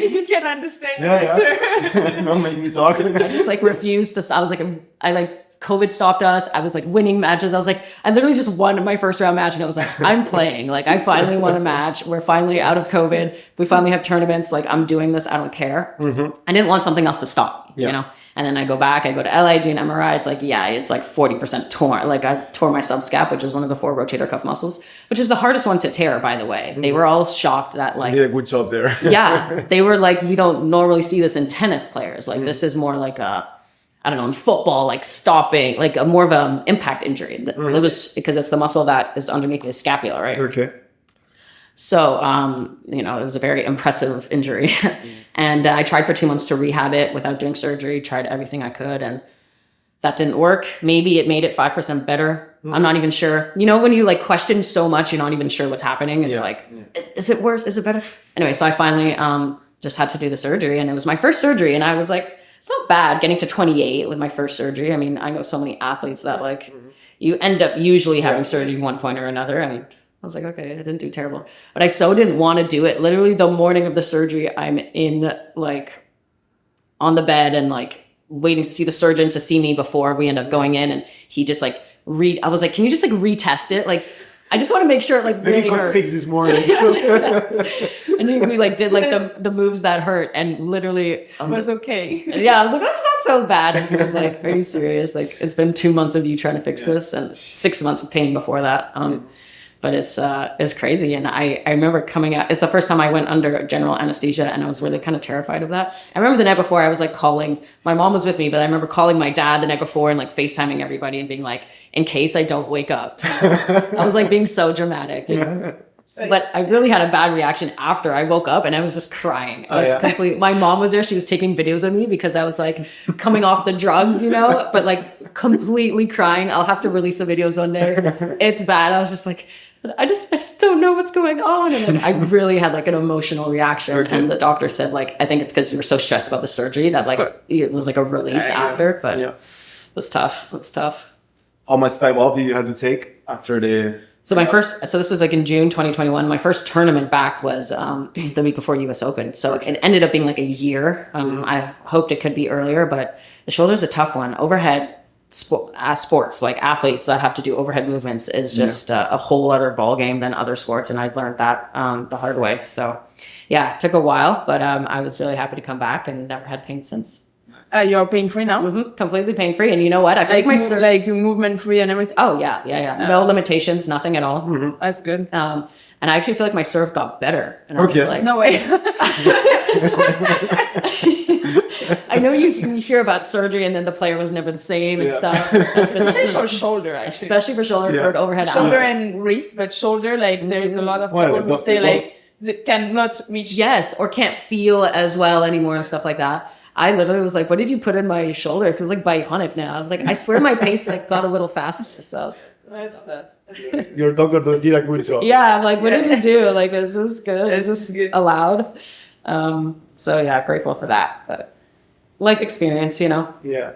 You can understand. Don't make me talk. I just like refused to stop. I was like, COVID stopped us. I was like winning matches. I was like, I literally just won my first round match, and I was like, I'm playing. Like I finally won a match. We're finally out of COVID. We finally have tournaments. Like I'm doing this. I don't care. I didn't want something else to stop, And then I go back, I go to LA, do an MRI. It's like, it's like 40% torn. Like I tore my subscap, which is one of the 4 rotator cuff muscles, which is the hardest one to tear, by the way. They were all shocked that like, you did a good job there. They were like, we don't normally see this in tennis players. Like this is more like in football, like stopping, like more of an impact injury. It was because it's the muscle that is underneath the scapula, right? Okay. So, it was a very impressive injury. And I tried for 2 months to rehab it without doing surgery, tried everything I could, and that didn't work. Maybe it made it 5% better. I'm not even sure. When you like question so much, you're not even sure what's happening. It's is it worse? Is it better? Anyway, so I finally just had to do the surgery, and it was my first surgery. And I was like, it's not bad getting to 28 with my first surgery. I mean, I know so many athletes that like you end up usually having surgery one point or another. I mean, I was like, okay, I didn't do terrible, but I so didn't want to do it. Literally the morning of the surgery, I'm in like on the bed and like waiting to see the surgeon to see me before we end up going in. And he just like I was like, can you just like retest it? Like, I just want to make sure it like really hurts. Fix this morning. And then we like did like the moves that hurt, and literally It was okay. yeah, I was like, that's not so bad. And he was like, are you serious? Like, it's been 2 months of you trying to fix this and 6 months of pain before that. But it's crazy. And I remember coming out, it's the first time I went under general anesthesia, and I was really kind of terrified of that. I remember the night before I was like calling, my mom was with me, but I remember calling my dad the night before and like FaceTiming everybody and being like, in case I don't wake up. I was like being so dramatic. You know? But I really had a bad reaction after I woke up, and I was just crying. I was completely, my mom was there. She was taking videos of me because I was like coming off the drugs, you know, but like completely crying. I'll have to release the videos one day. It's bad. I was just like, I just don't know what's going on. And like, I really had like an emotional reaction. Okay. And the doctor said like, I think it's because you were so stressed about the surgery that like it was like a release after, but it was tough. It was tough. How much time off did you have to take after the... So this was like in June 2021. My first tournament back was the week before US Open. So it ended up being like a year. I hoped it could be earlier, but the shoulder's a tough one. Overhead sports, like athletes that have to do overhead movements, is just a whole other ball game than other sports. And I learned that the hard way. So yeah, it took a while, but I was really happy to come back and never had pain since. You're pain-free now? Mm-hmm. Completely pain-free. And you know what? I feel like like movement-free and everything? Oh, yeah. No limitations, nothing at all. Mm-hmm. That's good. And I actually feel like my serve got better. And I was like, no way. I know you hear about surgery and then the player was never the same and stuff. Especially for shoulder, actually. Especially for shoulder, for an overhead. Shoulder and wrist, but shoulder, like there's a lot of people who say like, they cannot reach. Yes, or can't feel as well anymore and stuff like that. I literally was like, what did you put in my shoulder? It feels like bionic now. I was like, I swear my pace like got a little faster. So your doctor did a good job. Yeah, I'm like, what did you do? Like, is this good? Is this allowed? So yeah, grateful for that. But life experience, you know. Yeah.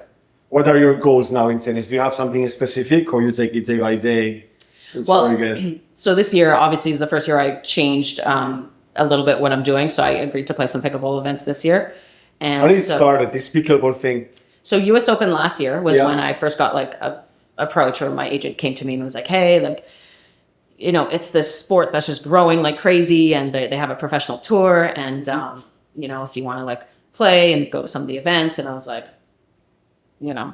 What are your goals now in tennis? Do you have something specific, or you take it day by day? Well, so this year obviously is the first year I changed a little bit what I'm doing. So I agreed to play some pickleball events this year. And how did it start, this pickleball thing? So US Open last year was when I first got like a approach, or my agent came to me and was like, hey, like, you know, it's this sport that's just growing like crazy, and they have a professional tour, and you know, if you want to like play and go to some of the events. And I was like, you know,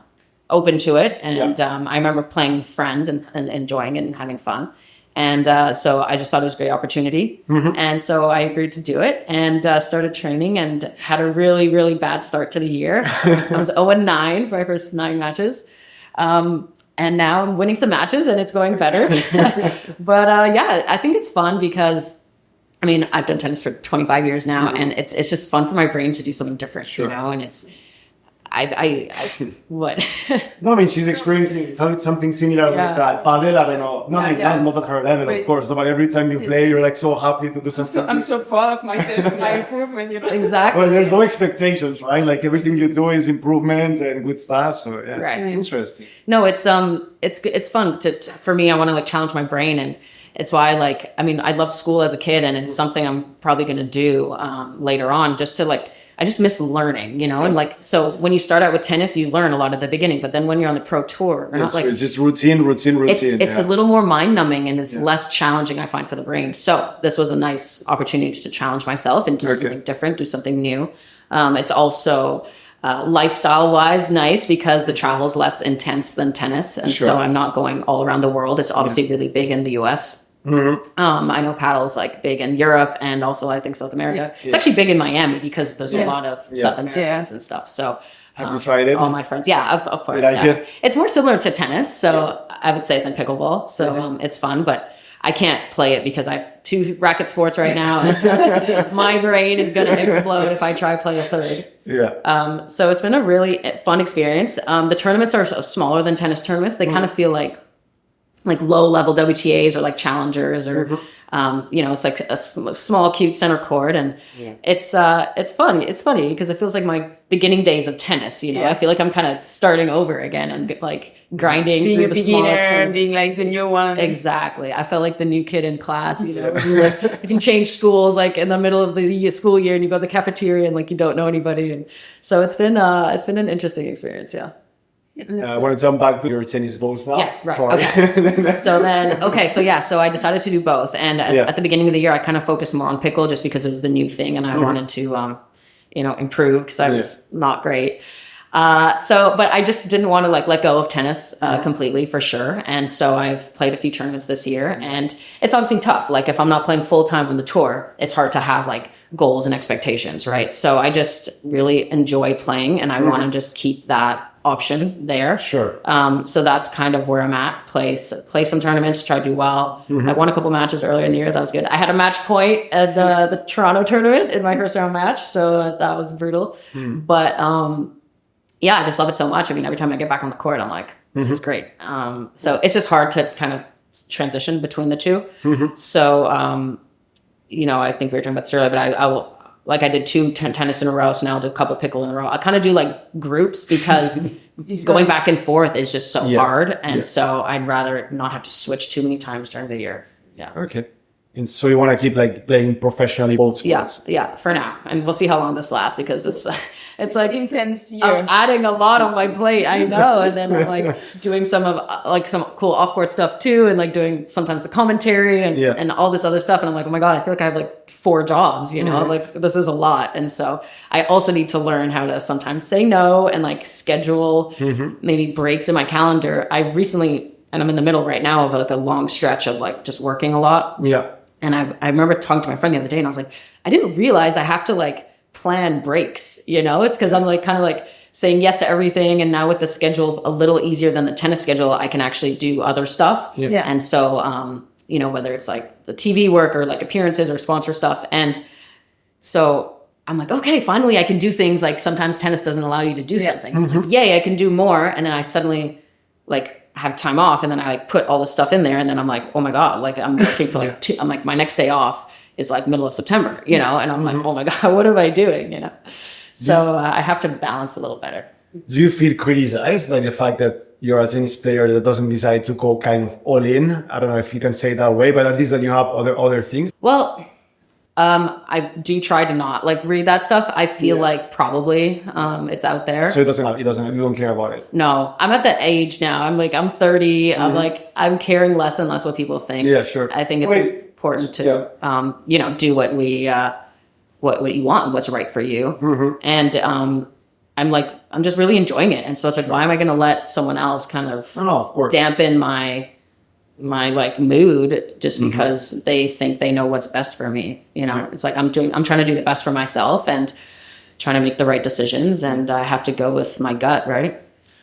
open to it. And I remember playing with friends and enjoying it and having fun. And so I just thought it was a great opportunity. And so I agreed to do it and started training, and had a really, really bad start to the year. I was 0-9 for my first 9 matches. And now I'm winning some matches and it's going better. But yeah, I think it's fun because, I mean, I've done tennis for 25 years now, and it's just fun for my brain to do something different, you know, and it's, what? No, I mean, she's experiencing something similar with that. Padel, I don't know. Not at her level, of course, but every time you play, you're like so happy to do something. I'm so proud of myself and my improvement, you know. Exactly. Well, there's no expectations, right? Like everything you do is improvements and good stuff. So yeah, right. Interesting. No, it's fun for me. I want to like challenge my brain, and it's why I mean, I loved school as a kid, and it's something I'm probably going to do later on, just to like, I just miss learning, you know. Yes. And like, so when you start out with tennis, you learn a lot at the beginning, but then when you're on the pro tour, it's just routine. It's a little more mind numbing, and it's less challenging, I find, for the brain. So this was a nice opportunity to challenge myself and do something different, do something new. It's also lifestyle wise nice because the travel is less intense than tennis. And so I'm not going all around the world. It's obviously really big in the US. I know paddle's like big in Europe, and also I think South America. It's actually big in Miami because there's a lot of South Americans and stuff. So have you tried it? All my friends, of course. It's more similar to tennis, so I would say, than pickleball. So it's fun, but I can't play it because I have 2 racket sports right now, and my brain is going to explode if I try play a third. So it's been a really fun experience. The tournaments are smaller than tennis tournaments. They kind of feel like low level WTAs or like challengers, or It's like a small, cute center court, and it's fun. It's funny because it feels like my beginning days of tennis. I feel like I'm kind of starting over again and like grinding being through a the smaller beginner, tournaments. being like the new one. Exactly. I felt like the new kid in class. Like, if you change schools like in the middle of the school year and you go to the cafeteria and like you don't know anybody, and so it's been an interesting experience. Yeah. I want to jump back to your tennis balls now. Yes, right. Sorry. Okay. So I decided to do both. And at the beginning of the year, I kind of focused more on pickle just because it was the new thing and I wanted to, improve because I was not great. But I just didn't want to like let go of tennis completely for sure. And so I've played a few tournaments this year and it's obviously tough. Like if I'm not playing full time on the tour, it's hard to have like goals and expectations, right? So I just really enjoy playing and I want to just keep that option there. Sure. So that's kind of where I'm at. Play some tournaments, try to do well. I won a couple matches earlier in the year. That was good. I had a match point at the Toronto tournament in my first round match. So that was brutal. But I just love it so much. I mean, every time I get back on the court, I'm like, this is great. So it's just hard to kind of transition between the two. So, I think we were talking about this earlier, but I will, like I did 2 tennis in a row, so now I'll do a couple pickle in a row. I kind of do like groups because going back and forth is just so hard. And so I'd rather not have to switch too many times during the year. Yeah. Okay. And so you want to keep like playing professionally both sports? Yeah, for now. And we'll see how long this lasts because it's like intense year. I'm adding a lot on my plate, I know. And then I'm like doing some cool off-court stuff too and like doing sometimes the commentary and all this other stuff. And I'm like, oh my God, I feel like I have like 4 jobs, like this is a lot. And so I also need to learn how to sometimes say no and like schedule maybe breaks in my calendar. I've recently, and I'm in the middle right now of like a long stretch of like just working a lot. Yeah. And I remember talking to my friend the other day and I was like, I didn't realize I have to like plan breaks, it's because I'm like kind of like saying yes to everything. And now with the schedule a little easier than the tennis schedule, I can actually do other stuff. Yeah. And so, whether it's like the TV work or like appearances or sponsor stuff. And so I'm like, okay, finally I can do things like sometimes tennis doesn't allow you to do some things. I'm like, yay, I can do more. And then I suddenly like have time off and then I like put all this stuff in there and then I'm like, oh my God, like I'm working for like I'm like, my next day off is like middle of September, and I'm like, oh my God, what am I doing? So I have to balance a little better. Do you feel criticized by the fact that you're a tennis player that doesn't decide to go kind of all in? I don't know if you can say it that way, but at least that you have other things. Well, I do try to not like read that stuff. I feel like probably it's out there. So you don't care about it. No, I'm at that age now. I'm 30. I'm caring less and less what people think. Yeah, sure. I think it's important to, do what you want and what's right for you. And, I'm just really enjoying it. And so it's like, why am I going to let someone else kind of dampen my like mood just because they think they know what's best for me. It's like I'm trying to do the best for myself and trying to make the right decisions, and I have to go with my gut, right?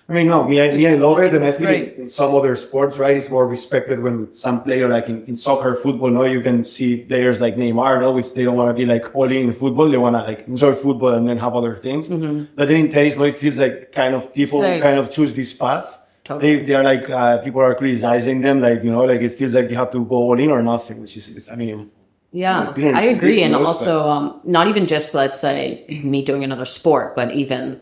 I mean, no, I love it, and I think in some other sports, right, it's more respected when some player, like in soccer, football, no, you can see players like Neymar, no, which they don't want to be like all in football, they want to like enjoy football and then have other things. But then in tennis, no, it feels like kind of people kind of choose this path. Totally. They are like, people are criticizing them, like, like it feels like you have to go all in or nothing, which is, I mean. Yeah, I agree. And also, not even just, let's say, me doing another sport, but even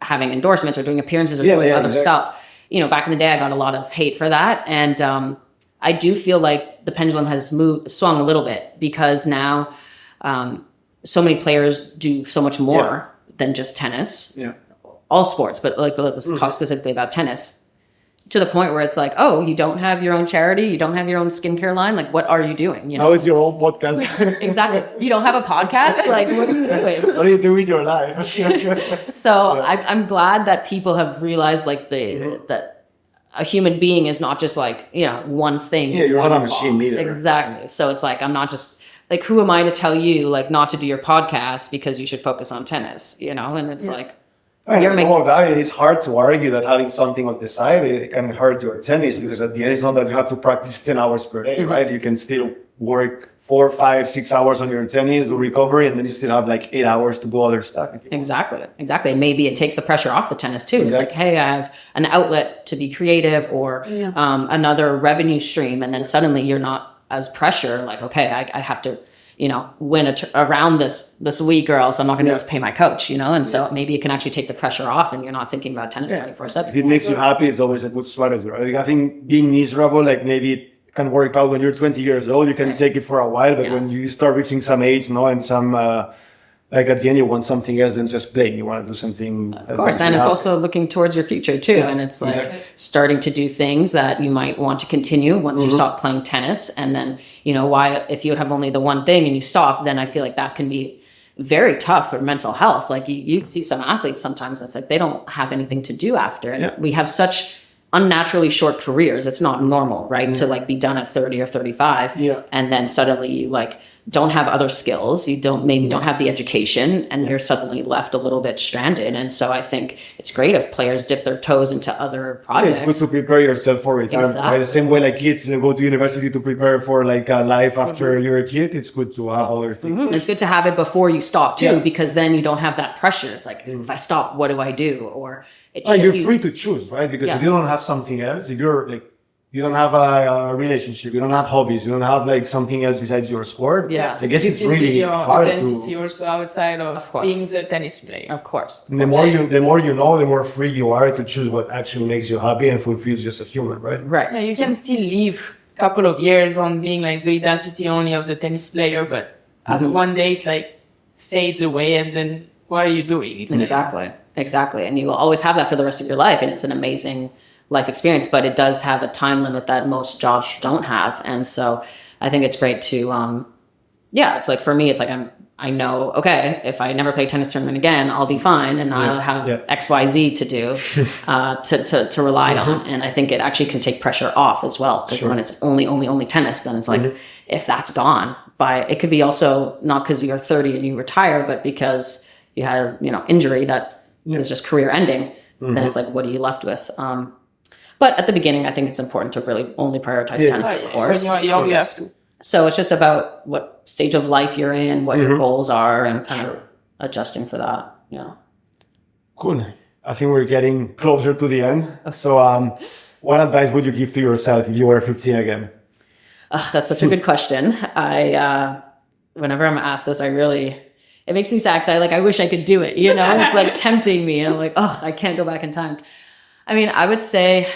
having endorsements or doing appearances or doing other stuff. Back in the day, I got a lot of hate for that. And I do feel like the pendulum has swung a little bit because now so many players do so much more than just tennis. Yeah. All sports, but like let's talk specifically about tennis, to the point where it's like, oh, you don't have your own charity, you don't have your own skincare line, like what are you doing? How is your own podcast? Exactly. You don't have a podcast? Like what are you doing? What do you do with your life? So I'm glad that people have realized like that a human being is not just like, one thing. Yeah, you're not a machine either. Exactly. So it's like, I'm not just like, who am I to tell you like not to do your podcast because you should focus on tennis, and it's like, all of that, it's hard to argue that having something on the side, it can hurt your tennis, because at the end, it's not that you have to practice 10 hours per day, right? You can still work 4, 5, 6 hours on your tennis, do recovery, and then you still have like 8 hours to do other stuff. Exactly. And maybe it takes the pressure off the tennis too. Exactly. It's like, hey, I have an outlet to be creative or another revenue stream. And then suddenly you're not as pressure, like, okay, I have to, win a round this week or else I'm not going to be able to pay my coach, and so maybe you can actually take the pressure off and you're not thinking about tennis 24/7. If it makes you happy, it's always a good strategy, right? Like, I think being miserable, like maybe it can work out when you're 20 years old, you can take it for a while, but when you start reaching some age, and some, like at the end you want something else than just playing. You want to do something. Of course, and it's also looking towards your future too. And it's like starting to do things that you might want to continue once you stop playing tennis. And then, why, if you have only the one thing and you stop, then I feel like that can be very tough for mental health. Like you see some athletes sometimes that's like they don't have anything to do after. And we have such unnaturally short careers. It's not normal, right? To like be done at 30 or 35 and then suddenly you like don't have other skills. You don't have the education and you're suddenly left a little bit stranded. And so I think it's great if players dip their toes into other projects. It's good to prepare yourself for retirement. Exactly. Right? The same way like kids go to university to prepare for like life after you're a kid. It's good to have other things. It's good to have it before you stop too, because then you don't have that pressure. It's like, if I stop, what do I do? Or you're free to choose, right? Because if you don't have something else, if you're like, you don't have a relationship, you don't have hobbies, you don't have like something else besides your sport. Yeah. So I guess it's really hard identity also outside of being the tennis player. Of course. And the more you know, the more free you are to choose what actually makes you happy and fulfills you as a human, right? Right. Yeah, you can still live a couple of years on being like the identity only of the tennis player, but one day it like fades away, and then what are you doing? Exactly. And you will always have that for the rest of your life, and it's an amazing life experience, but it does have a time limit that most jobs don't have. And so I think it's great to, it's like, for me, it's like, I know, okay, if I never play tennis tournament again, I'll be fine. And I'll have X, Y, Z to do, to rely on. And I think it actually can take pressure off as well. Because when it's only tennis, then it's like, if that's gone it could be also not because you're 30 and you retire, but because you had injury that is just career ending, then it's like, what are you left with? But at the beginning, I think it's important to really only prioritize tennis, of course. When you're young, you have to. So it's just about what stage of life you're in, what your goals are, and kind of adjusting for that. Yeah. Cool. I think we're getting closer to the end. So what advice would you give to yourself if you were 15 again? That's such a good question. Whenever I'm asked this, it makes me sad because I wish I could do it. It's like tempting me. And I'm like, I can't go back in time. I mean, I would say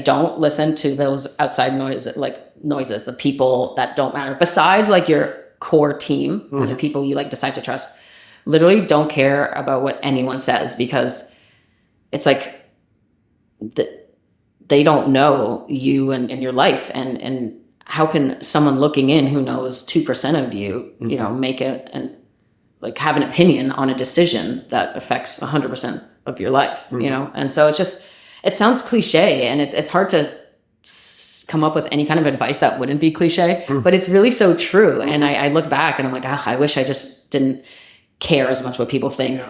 don't listen to those outside noises, the people that don't matter. Besides like your core team and the people you like decide to trust, literally don't care about what anyone says, because it's like they don't know you and your life. And how can someone looking in who knows 2% of you, make it and like have an opinion on a decision that affects 100% of your life, And so it sounds cliche, and it's hard to come up with any kind of advice that wouldn't be cliche, but it's really so true. And I look back and I'm like, I wish I just didn't care as much what people think,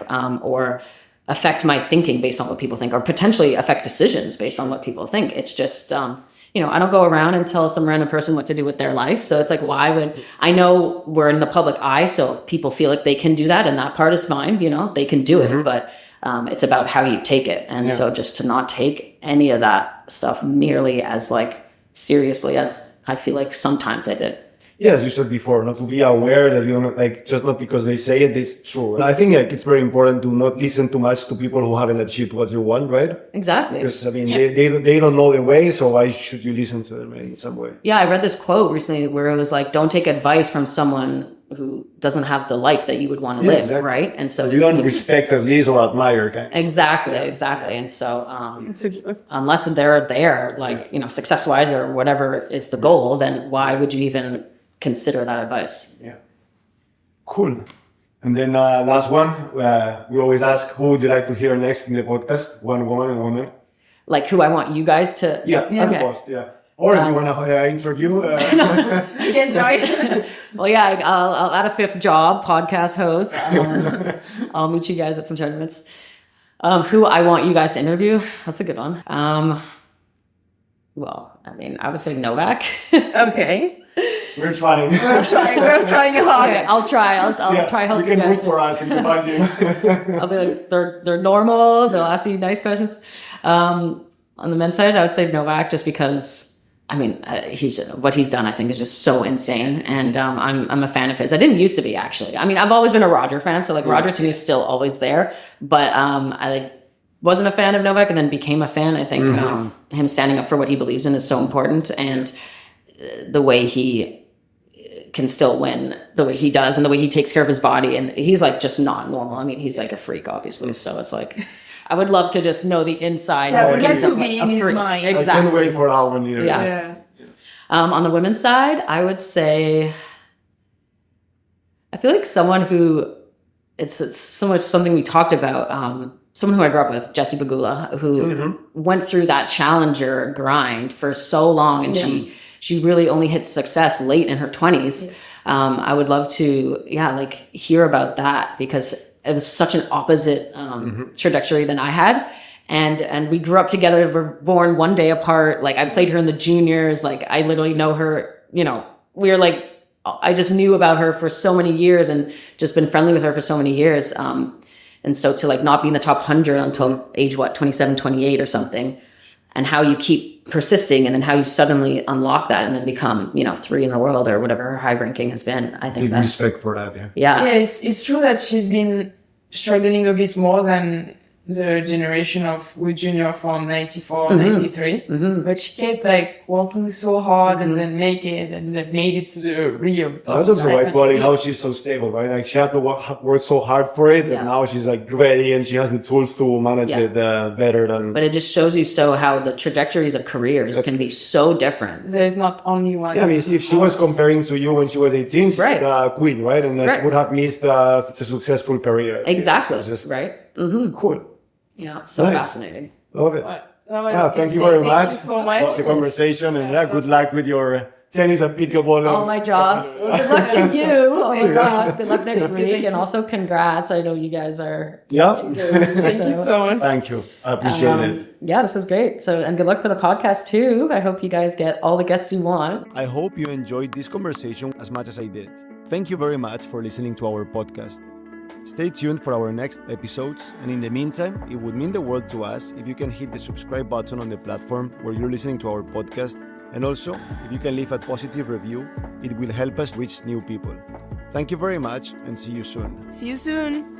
or affect my thinking based on what people think, or potentially affect decisions based on what people think. It's just, I don't go around and tell some random person what to do with their life. So it's like, why would I know we're in the public eye, so people feel like they can do that, and that part is fine, they can do it, but it's about how you take it. And so just to not take any of that stuff nearly as like seriously as I feel like sometimes I did. Yeah, as you said before, not to be aware that you're not like, just not because they say it, it's true. And I think like it's very important to not listen too much to people who haven't achieved what you want, right? Exactly. Because I mean, they don't know the way, so why should you listen to them in some way? Yeah, I read this quote recently where it was like, don't take advice from someone who doesn't have the life that you would want to live, exactly. Right? And so you don't respect at least or admire, okay? Exactly. And so unless they're there, like, success-wise or whatever is the goal, then why would you even consider that advice? Yeah. Cool. And then last one, we always ask, who would you like to hear next in the podcast? One woman and one man? Like who I want you guys to... Yeah. Okay. Or if you want to interview... You can join. Well, yeah, I'll add a fifth job, podcast host. I'll meet you guys at some tournaments. Who I want you guys to interview? That's a good one. Well, I mean, I would say Novak. Okay. We're trying. We're trying hard. Okay, I'll try. I'll try help you guys. You can root for us if you find you. I'll be like, they're normal. They'll ask you nice questions. On the men's side, I would say Novak, just because I mean, what he's done, I think, is just so insane, and I'm a fan of his. I didn't used to be, actually. I mean, I've always been a Roger fan, so like Roger to me is still always there. But I wasn't a fan of Novak, and then became a fan. I think him standing up for what he believes in is so important, and the way he can still win the way he does, and the way he takes care of his body, and he's like just not normal. I mean, he's like a freak, obviously. So it's like, I would love to just know the inside. Yeah, we'd like to be in his mind. Exactly. I can't wait for that one. Yeah. On the women's side, I would say, I feel like someone who, it's so much something we talked about, someone who I grew up with, Jessie Pegula, who went through that challenger grind for so long, and she really only hit success late in her 20s. I would love to, hear about that, because it was such an opposite trajectory than I had. And we grew up together. We're born one day apart. Like, I played her in the juniors. Like, I literally know her, we were like, I just knew about her for so many years and just been friendly with her for so many years. And so to like not be in the top 100 until age, 27, 28 or something, and how you keep persisting, and then how you suddenly unlock that and then become, 3 in the world or whatever her high ranking has been. I think that's respect for that. Yeah, it's true that she's been struggling a bit more than the generation of junior from 94, 93. But she kept like working so hard and then made it to the real. That's also right, but how she's so stable, right? Like, she had to work so hard for it, and now she's like ready, and she has the tools to manage it better than. But it just shows you how the trajectories of careers can be so different. There's not only one. Yeah, I mean, if she was comparing to you when she was 18, she would quit, right? And she would have missed such a successful career. Exactly. So right. Cool. Yeah, so fascinating. Love it. Thank you very much. Thank you so much for the conversation, and good luck with your tennis and pickleball. All my jobs. Good luck to you. Oh my God. Good luck next week, and also congrats. I know you guys are. Yeah. Thank you so much. Thank you. I appreciate it. Yeah, this was great. So, and good luck for the podcast too. I hope you guys get all the guests you want. I hope you enjoyed this conversation as much as I did. Thank you very much for listening to our podcast. Stay tuned for our next episodes, and in the meantime, it would mean the world to us if you can hit the subscribe button on the platform where you're listening to our podcast, and also if you can leave a positive review. It will help us reach new people. Thank you very much, and see you soon. See you soon.